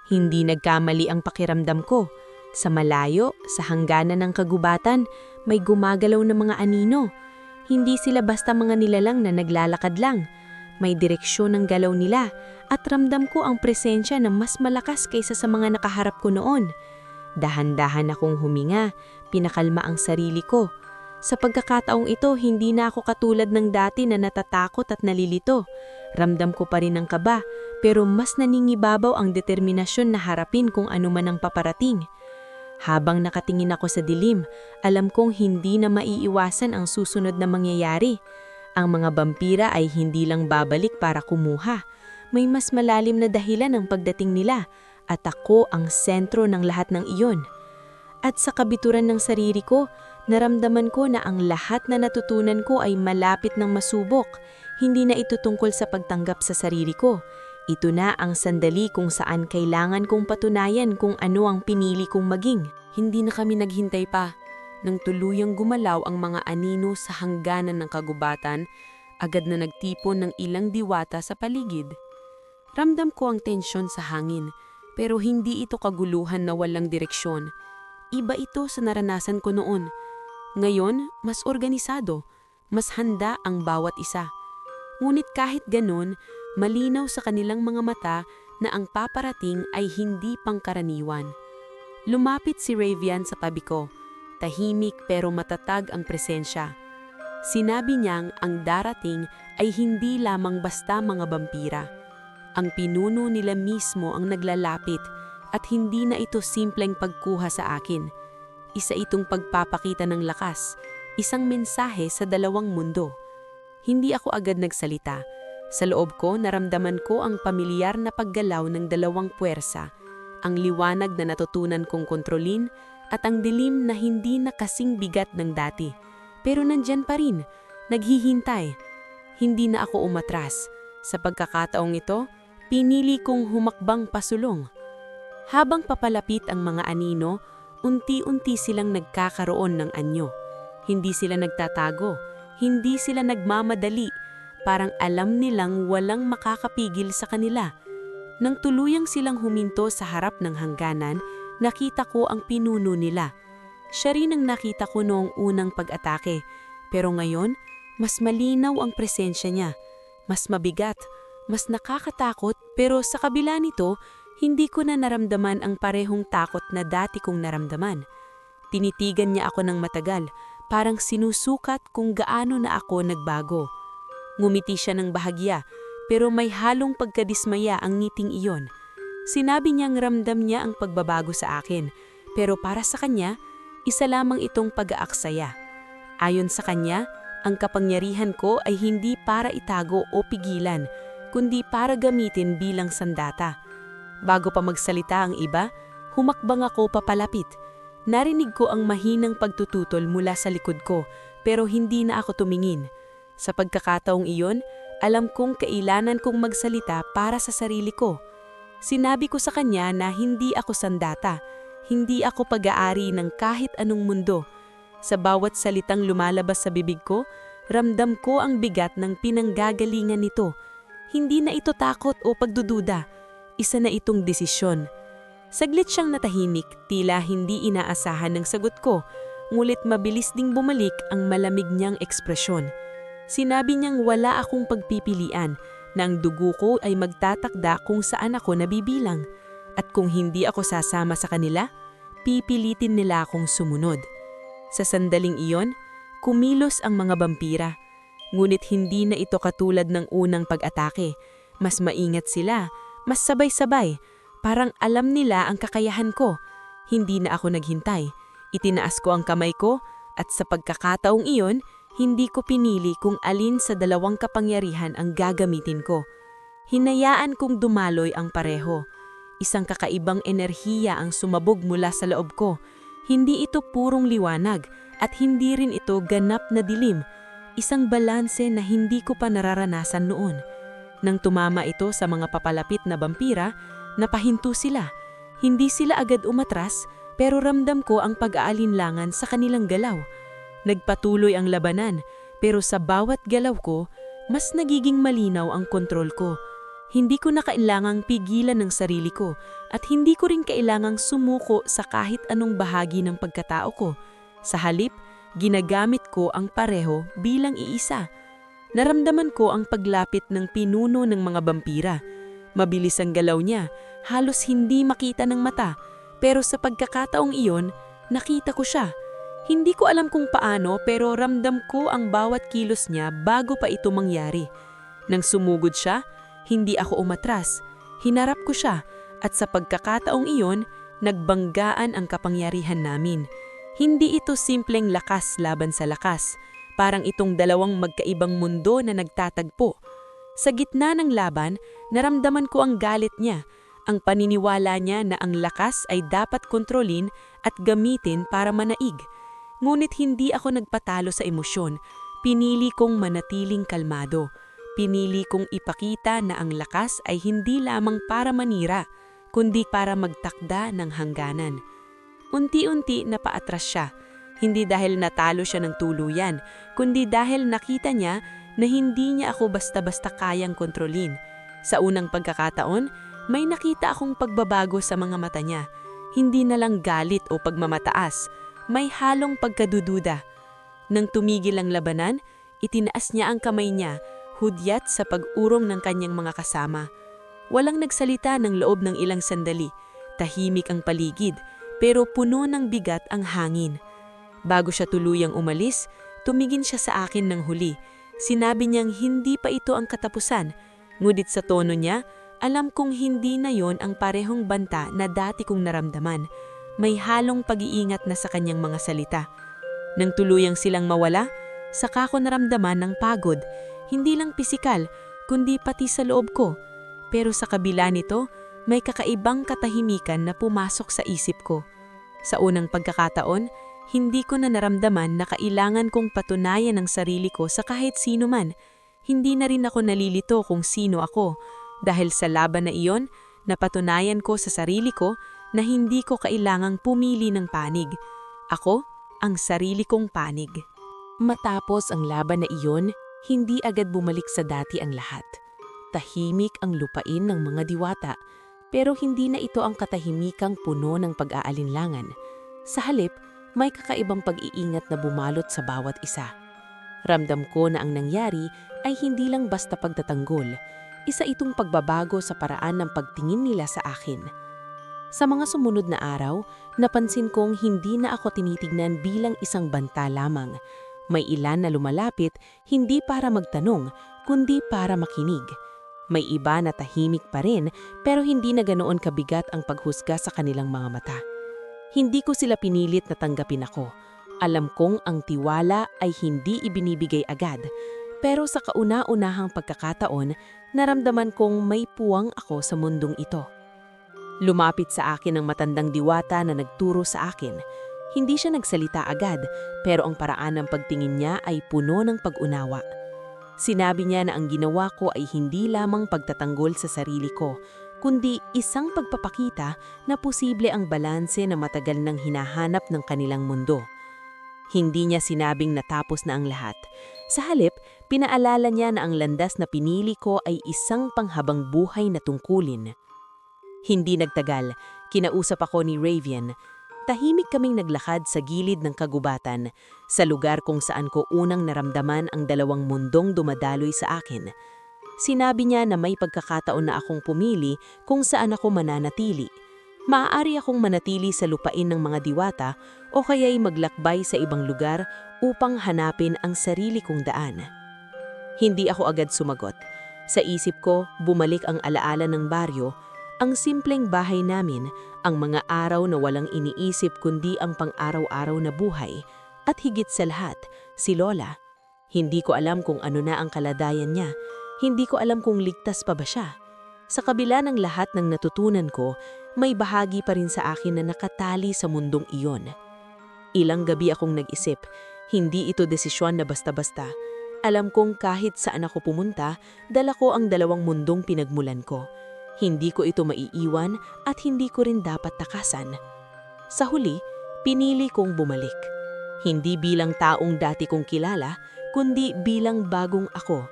Hindi nagkamali ang pakiramdam ko. Sa malayo, sa hangganan ng kagubatan, may gumagalaw na mga anino. Hindi sila basta mga nilalang na naglalakad lang. May direksyon ng galaw nila at ramdam ko ang presensya na mas malakas kaysa sa mga nakaharap ko noon. Dahan-dahan akong huminga, pinakalma ang sarili ko. Sa pagkakataong ito, hindi na ako katulad ng dati na natatakot at nalilito. Ramdam ko pa rin ang kaba, pero mas naningibabaw ang determinasyon na harapin kung ano man ang paparating. Habang nakatingin ako sa dilim, alam kong hindi na maiiwasan ang susunod na mangyayari. Ang mga vampira ay hindi lang babalik para kumuha. May mas malalim na dahilan ang pagdating nila at ako ang sentro ng lahat ng iyon. At sa kabituran ng sarili ko, naramdaman ko na ang lahat na natutunan ko ay malapit ng masubok. Hindi na ito tungkol sa pagtanggap sa sarili ko. Ito na ang sandali kung saan kailangan kong patunayan kung ano ang pinili kong maging. Hindi na kami naghintay pa. Nang tuluyang gumalaw ang mga anino sa hangganan ng kagubatan, agad na nagtipon ng ilang diwata sa paligid. Ramdam ko ang tensyon sa hangin, pero hindi ito kaguluhan na walang direksyon. Iba ito sa naranasan ko noon. Ngayon, mas organisado, mas handa ang bawat isa. Ngunit kahit ganun, malinaw sa kanilang mga mata na ang paparating ay hindi pangkaraniwan. Lumapit si Ravian sa tabi ko. Tahimik pero matatag ang presensya. Sinabi niyang ang darating ay hindi lamang basta mga vampira. Ang pinuno nila mismo ang naglalapit at hindi na ito simpleng pagkuha sa akin. Isa itong pagpapakita ng lakas, isang mensahe sa dalawang mundo. Hindi ako agad nagsalita. Sa loob ko, naramdaman ko ang pamilyar na paggalaw ng dalawang puwersa, ang liwanag na natutunan kong kontrolin at ang dilim na hindi na kasing bigat ng dati. Pero nandyan pa rin, naghihintay. Hindi na ako umatras. Sa pagkakataong ito, pinili kong humakbang pasulong. Habang papalapit ang mga anino, unti-unti silang nagkakaroon ng anyo. Hindi sila nagtatago, hindi sila nagmamadali, parang alam nilang walang makakapigil sa kanila. Nang tuluyang silang huminto sa harap ng hangganan, nakita ko ang pinuno nila. Siya rin ang nakita ko noong unang pag-atake, pero ngayon, mas malinaw ang presensya niya. Mas mabigat, mas nakakatakot, pero sa kabila nito, hindi ko na naramdaman ang parehong takot na dati kong naramdaman. Tinitigan niya ako ng matagal, parang sinusukat kung gaano na ako nagbago. Ngumiti siya ng bahagya, pero may halong pagkadismaya ang ngiting iyon. Sinabi niyang ramdam niya ang pagbabago sa akin, pero para sa kanya, isa lamang itong pag-aaksaya. Ayon sa kanya, ang kapangyarihan ko ay hindi para itago o pigilan, kundi para gamitin bilang sandata. Bago pa magsalita ang iba, humakbang ako papalapit. Narinig ko ang mahinang pagtututol mula sa likod ko, pero hindi na ako tumingin. Sa pagkakataong iyon, alam kong kailangan kong magsalita para sa sarili ko. Sinabi ko sa kanya na hindi ako sandata, hindi ako pag-aari ng kahit anong mundo. Sa bawat salitang lumalabas sa bibig ko, ramdam ko ang bigat ng pinanggagalingan nito. Hindi na ito takot o pagdududa, isa na itong desisyon. Saglit siyang natahimik, tila hindi inaasahan ng sagot ko, ngulit mabilis ding bumalik ang malamig niyang ekspresyon. Sinabi niyang wala akong pagpipilian, na ang dugo ko ay magtatakda kung saan ako nabibilang. At kung hindi ako sasama sa kanila, pipilitin nila akong sumunod. Sa sandaling iyon, kumilos ang mga vampira. Ngunit hindi na ito katulad ng unang pag-atake. Mas maingat sila, mas sabay-sabay. Parang alam nila ang kakayahan ko. Hindi na ako naghintay. Itinaas ko ang kamay ko at sa pagkakataong iyon, hindi ko pinili kung alin sa dalawang kapangyarihan ang gagamitin ko. Hinayaan kong dumaloy ang pareho. Isang kakaibang enerhiya ang sumabog mula sa loob ko. Hindi ito purong liwanag at hindi rin ito ganap na dilim. Isang balanse na hindi ko pa nararanasan noon. Nang tumama ito sa mga papalapit na vampira, napahinto sila. Hindi sila agad umatras, pero ramdam ko ang pag-aalinlangan sa kanilang galaw. Nagpatuloy ang labanan, pero sa bawat galaw ko, mas nagiging malinaw ang kontrol ko. Hindi ko na kailangang pigilan ng sarili ko at hindi ko rin kailangang sumuko sa kahit anong bahagi ng pagkatao ko. Sa halip, ginagamit ko ang pareho bilang iisa. Naramdaman ko ang paglapit ng pinuno ng mga vampira. Mabilis ang galaw niya, halos hindi makita ng mata, pero sa pagkakataong iyon, nakita ko siya. Hindi ko alam kung paano pero ramdam ko ang bawat kilos niya bago pa ito mangyari. Nang sumugod siya, hindi ako umatras. Hinarap ko siya at sa pagkakataong iyon, nagbanggaan ang kapangyarihan namin. Hindi ito simpleng lakas laban sa lakas. Parang itong dalawang magkaibang mundo na nagtatagpo. Sa gitna ng laban, naramdaman ko ang galit niya, ang paniniwala niya na ang lakas ay dapat kontrolin at gamitin para manaig. Ngunit hindi ako nagpatalo sa emosyon. Pinili kong manatiling kalmado. Pinili kong ipakita na ang lakas ay hindi lamang para manira, kundi para magtakda ng hangganan. Unti-unti napaatras siya. Hindi dahil natalo siya ng tuluyan, kundi dahil nakita niya na hindi niya ako basta-basta kayang kontrolin. Sa unang pagkakataon, may nakita akong pagbabago sa mga mata niya. Hindi na lang galit o pagmamataas, may halong pagkadududa. Nang tumigil ang labanan, itinaas niya ang kamay niya, hudyat sa pag-urong ng kanyang mga kasama. Walang nagsalita ng loob ng ilang sandali. Tahimik ang paligid, pero puno ng bigat ang hangin. Bago siya tuluyang umalis, tumingin siya sa akin ng huli. Sinabi niyang hindi pa ito ang katapusan, ngunit sa tono niya, alam kong hindi na yon ang parehong banta na dati kong naramdaman. May halong pag-iingat na sa kanyang mga salita. Nang tuluyang silang mawala, saka ko naramdaman ng pagod, hindi lang pisikal, kundi pati sa loob ko. Pero sa kabila nito, may kakaibang katahimikan na pumasok sa isip ko. Sa unang pagkakataon, hindi ko na naramdaman na kailangan kong patunayan ang sarili ko sa kahit sino man. Hindi na rin ako nalilito kung sino ako. Dahil sa laban na iyon, napatunayan ko sa sarili ko na hindi ko kailangang pumili ng panig. Ako, ang sarili kong panig. Matapos ang laban na iyon, hindi agad bumalik sa dati ang lahat. Tahimik ang lupain ng mga diwata, pero hindi na ito ang katahimikang puno ng pag-aalinlangan. Sa halip, may kakaibang pag-iingat na bumalot sa bawat isa. Ramdam ko na ang nangyari ay hindi lang basta pagtatanggol, isa itong pagbabago sa paraan ng pagtingin nila sa akin. Sa mga sumunod na araw, napansin kong hindi na ako tinitignan bilang isang banta lamang. May ilan na lumalapit hindi para magtanong, kundi para makinig. May iba na tahimik pa rin pero hindi na ganoon kabigat ang paghusga sa kanilang mga mata. Hindi ko sila pinilit na tanggapin ako. Alam kong ang tiwala ay hindi ibinibigay agad. Pero sa kauna-unahang pagkakataon, naramdaman kong may puwang ako sa mundong ito. Lumapit sa akin ang matandang diwata na nagturo sa akin. Hindi siya nagsalita agad, pero ang paraan ng pagtingin niya ay puno ng pag-unawa. Sinabi niya na ang ginawa ko ay hindi lamang pagtatanggol sa sarili ko, kundi isang pagpapakita na posible ang balanse na matagal nang hinahanap ng kanilang mundo. Hindi niya sinabing natapos na ang lahat. Sa halip, pinaalala niya na ang landas na pinili ko ay isang panghabang buhay na tungkulin. Hindi nagtagal, kinausap ako ni Ravian. Tahimik kaming naglakad sa gilid ng kagubatan, sa lugar kung saan ko unang naramdaman ang dalawang mundong dumadaloy sa akin. Sinabi niya na may pagkakataon na akong pumili kung saan ako mananatili. Maaari akong manatili sa lupain ng mga diwata o kaya'y maglakbay sa ibang lugar upang hanapin ang sarili kong daan. Hindi ako agad sumagot. Sa isip ko, bumalik ang alaala ng baryo, ang simpleng bahay namin, ang mga araw na walang iniisip kundi ang pang-araw-araw na buhay, at higit sa lahat, si Lola. Hindi ko alam kung ano na ang kalagayan niya. Hindi ko alam kung ligtas pa ba siya. Sa kabila ng lahat ng natutunan ko, may bahagi pa rin sa akin na nakatali sa mundong iyon. Ilang gabi akong nag-isip, hindi ito desisyon na basta-basta. Alam kong kahit saan ako pumunta, dala ko ang dalawang mundong pinagmulan ko. Hindi ko ito maiiwan at hindi ko rin dapat takasan. Sa huli, pinili kong bumalik. Hindi bilang taong dati kong kilala, kundi bilang bagong ako.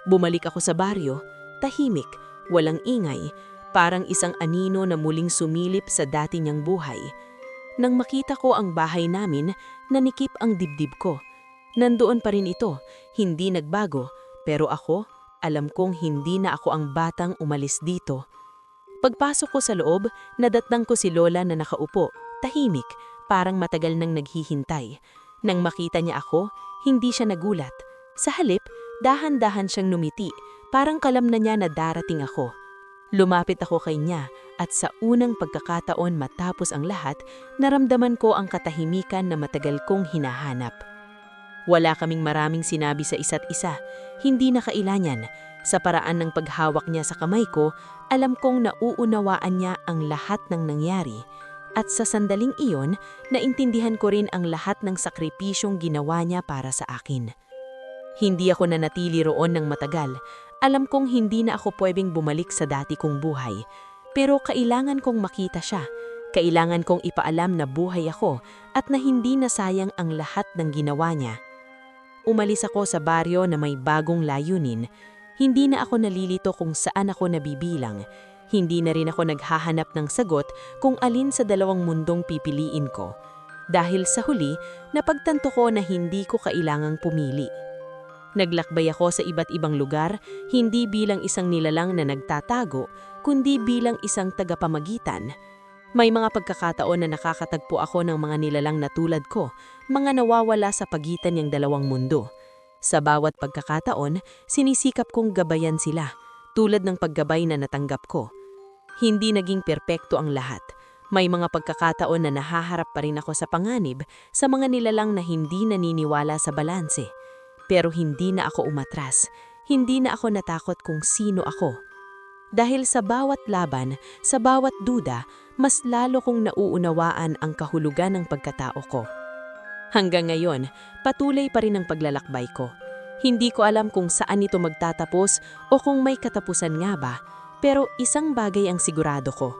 Bumalik ako sa baryo, tahimik, walang ingay, parang isang anino na muling sumilip sa dati niyang buhay. Nang makita ko ang bahay namin, nanikip ang dibdib ko. Nandoon pa rin ito, hindi nagbago, pero ako, alam kong hindi na ako ang batang umalis dito. Pagpasok ko sa loob, nadatnang ko si Lola na nakaupo, tahimik, parang matagal nang naghihintay. Nang makita niya ako, hindi siya nagulat. Sa halip, dahan-dahan siyang numiti, parang kalam na niya na darating ako. Lumapit ako kay niya at sa unang pagkakataon matapos ang lahat, naramdaman ko ang katahimikan na matagal kong hinahanap. Wala kaming maraming sinabi sa isa't isa, hindi na kailangan. Sa paraan ng paghawak niya sa kamay ko, alam kong nauunawaan niya ang lahat ng nangyari. At sa sandaling iyon, naintindihan ko rin ang lahat ng sakripisyong ginawa niya para sa akin. Hindi ako nanatili roon ng matagal. Alam kong hindi na ako pwedeng bumalik sa dati kong buhay. Pero kailangan kong makita siya. Kailangan kong ipaalam na buhay ako at na hindi nasayang ang lahat ng ginawa niya. Umalis ako sa baryo na may bagong layunin. Hindi na ako nalilito kung saan ako nabibilang. Hindi na rin ako naghahanap ng sagot kung alin sa dalawang mundong pipiliin ko. Dahil sa huli, napagtanto ko na hindi ko kailangang pumili. Naglakbay ako sa iba't ibang lugar, hindi bilang isang nilalang na nagtatago, kundi bilang isang tagapamagitan. May mga pagkakataon na nakakatagpo ako ng mga nilalang na tulad ko, mga nawawala sa pagitan ng dalawang mundo. Sa bawat pagkakataon, sinisikap kong gabayan sila, tulad ng paggabay na natanggap ko. Hindi naging perpekto ang lahat. May mga pagkakataon na nahaharap pa rin ako sa panganib sa mga nilalang na hindi naniniwala sa balanse. Pero hindi na ako umatras, hindi na ako natakot kung sino ako. Dahil sa bawat laban, sa bawat duda, mas lalo kong nauunawaan ang kahulugan ng pagkatao ko. Hanggang ngayon, patuloy pa rin ang paglalakbay ko. Hindi ko alam kung saan ito magtatapos o kung may katapusan nga ba, pero isang bagay ang sigurado ko.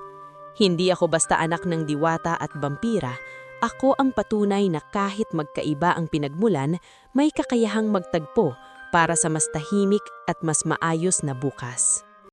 Hindi ako basta anak ng diwata at vampira. Ako ang patunay na kahit magkaiba ang pinagmulan, may kakayahang magtagpo para sa mas tahimik at mas maayos na bukas.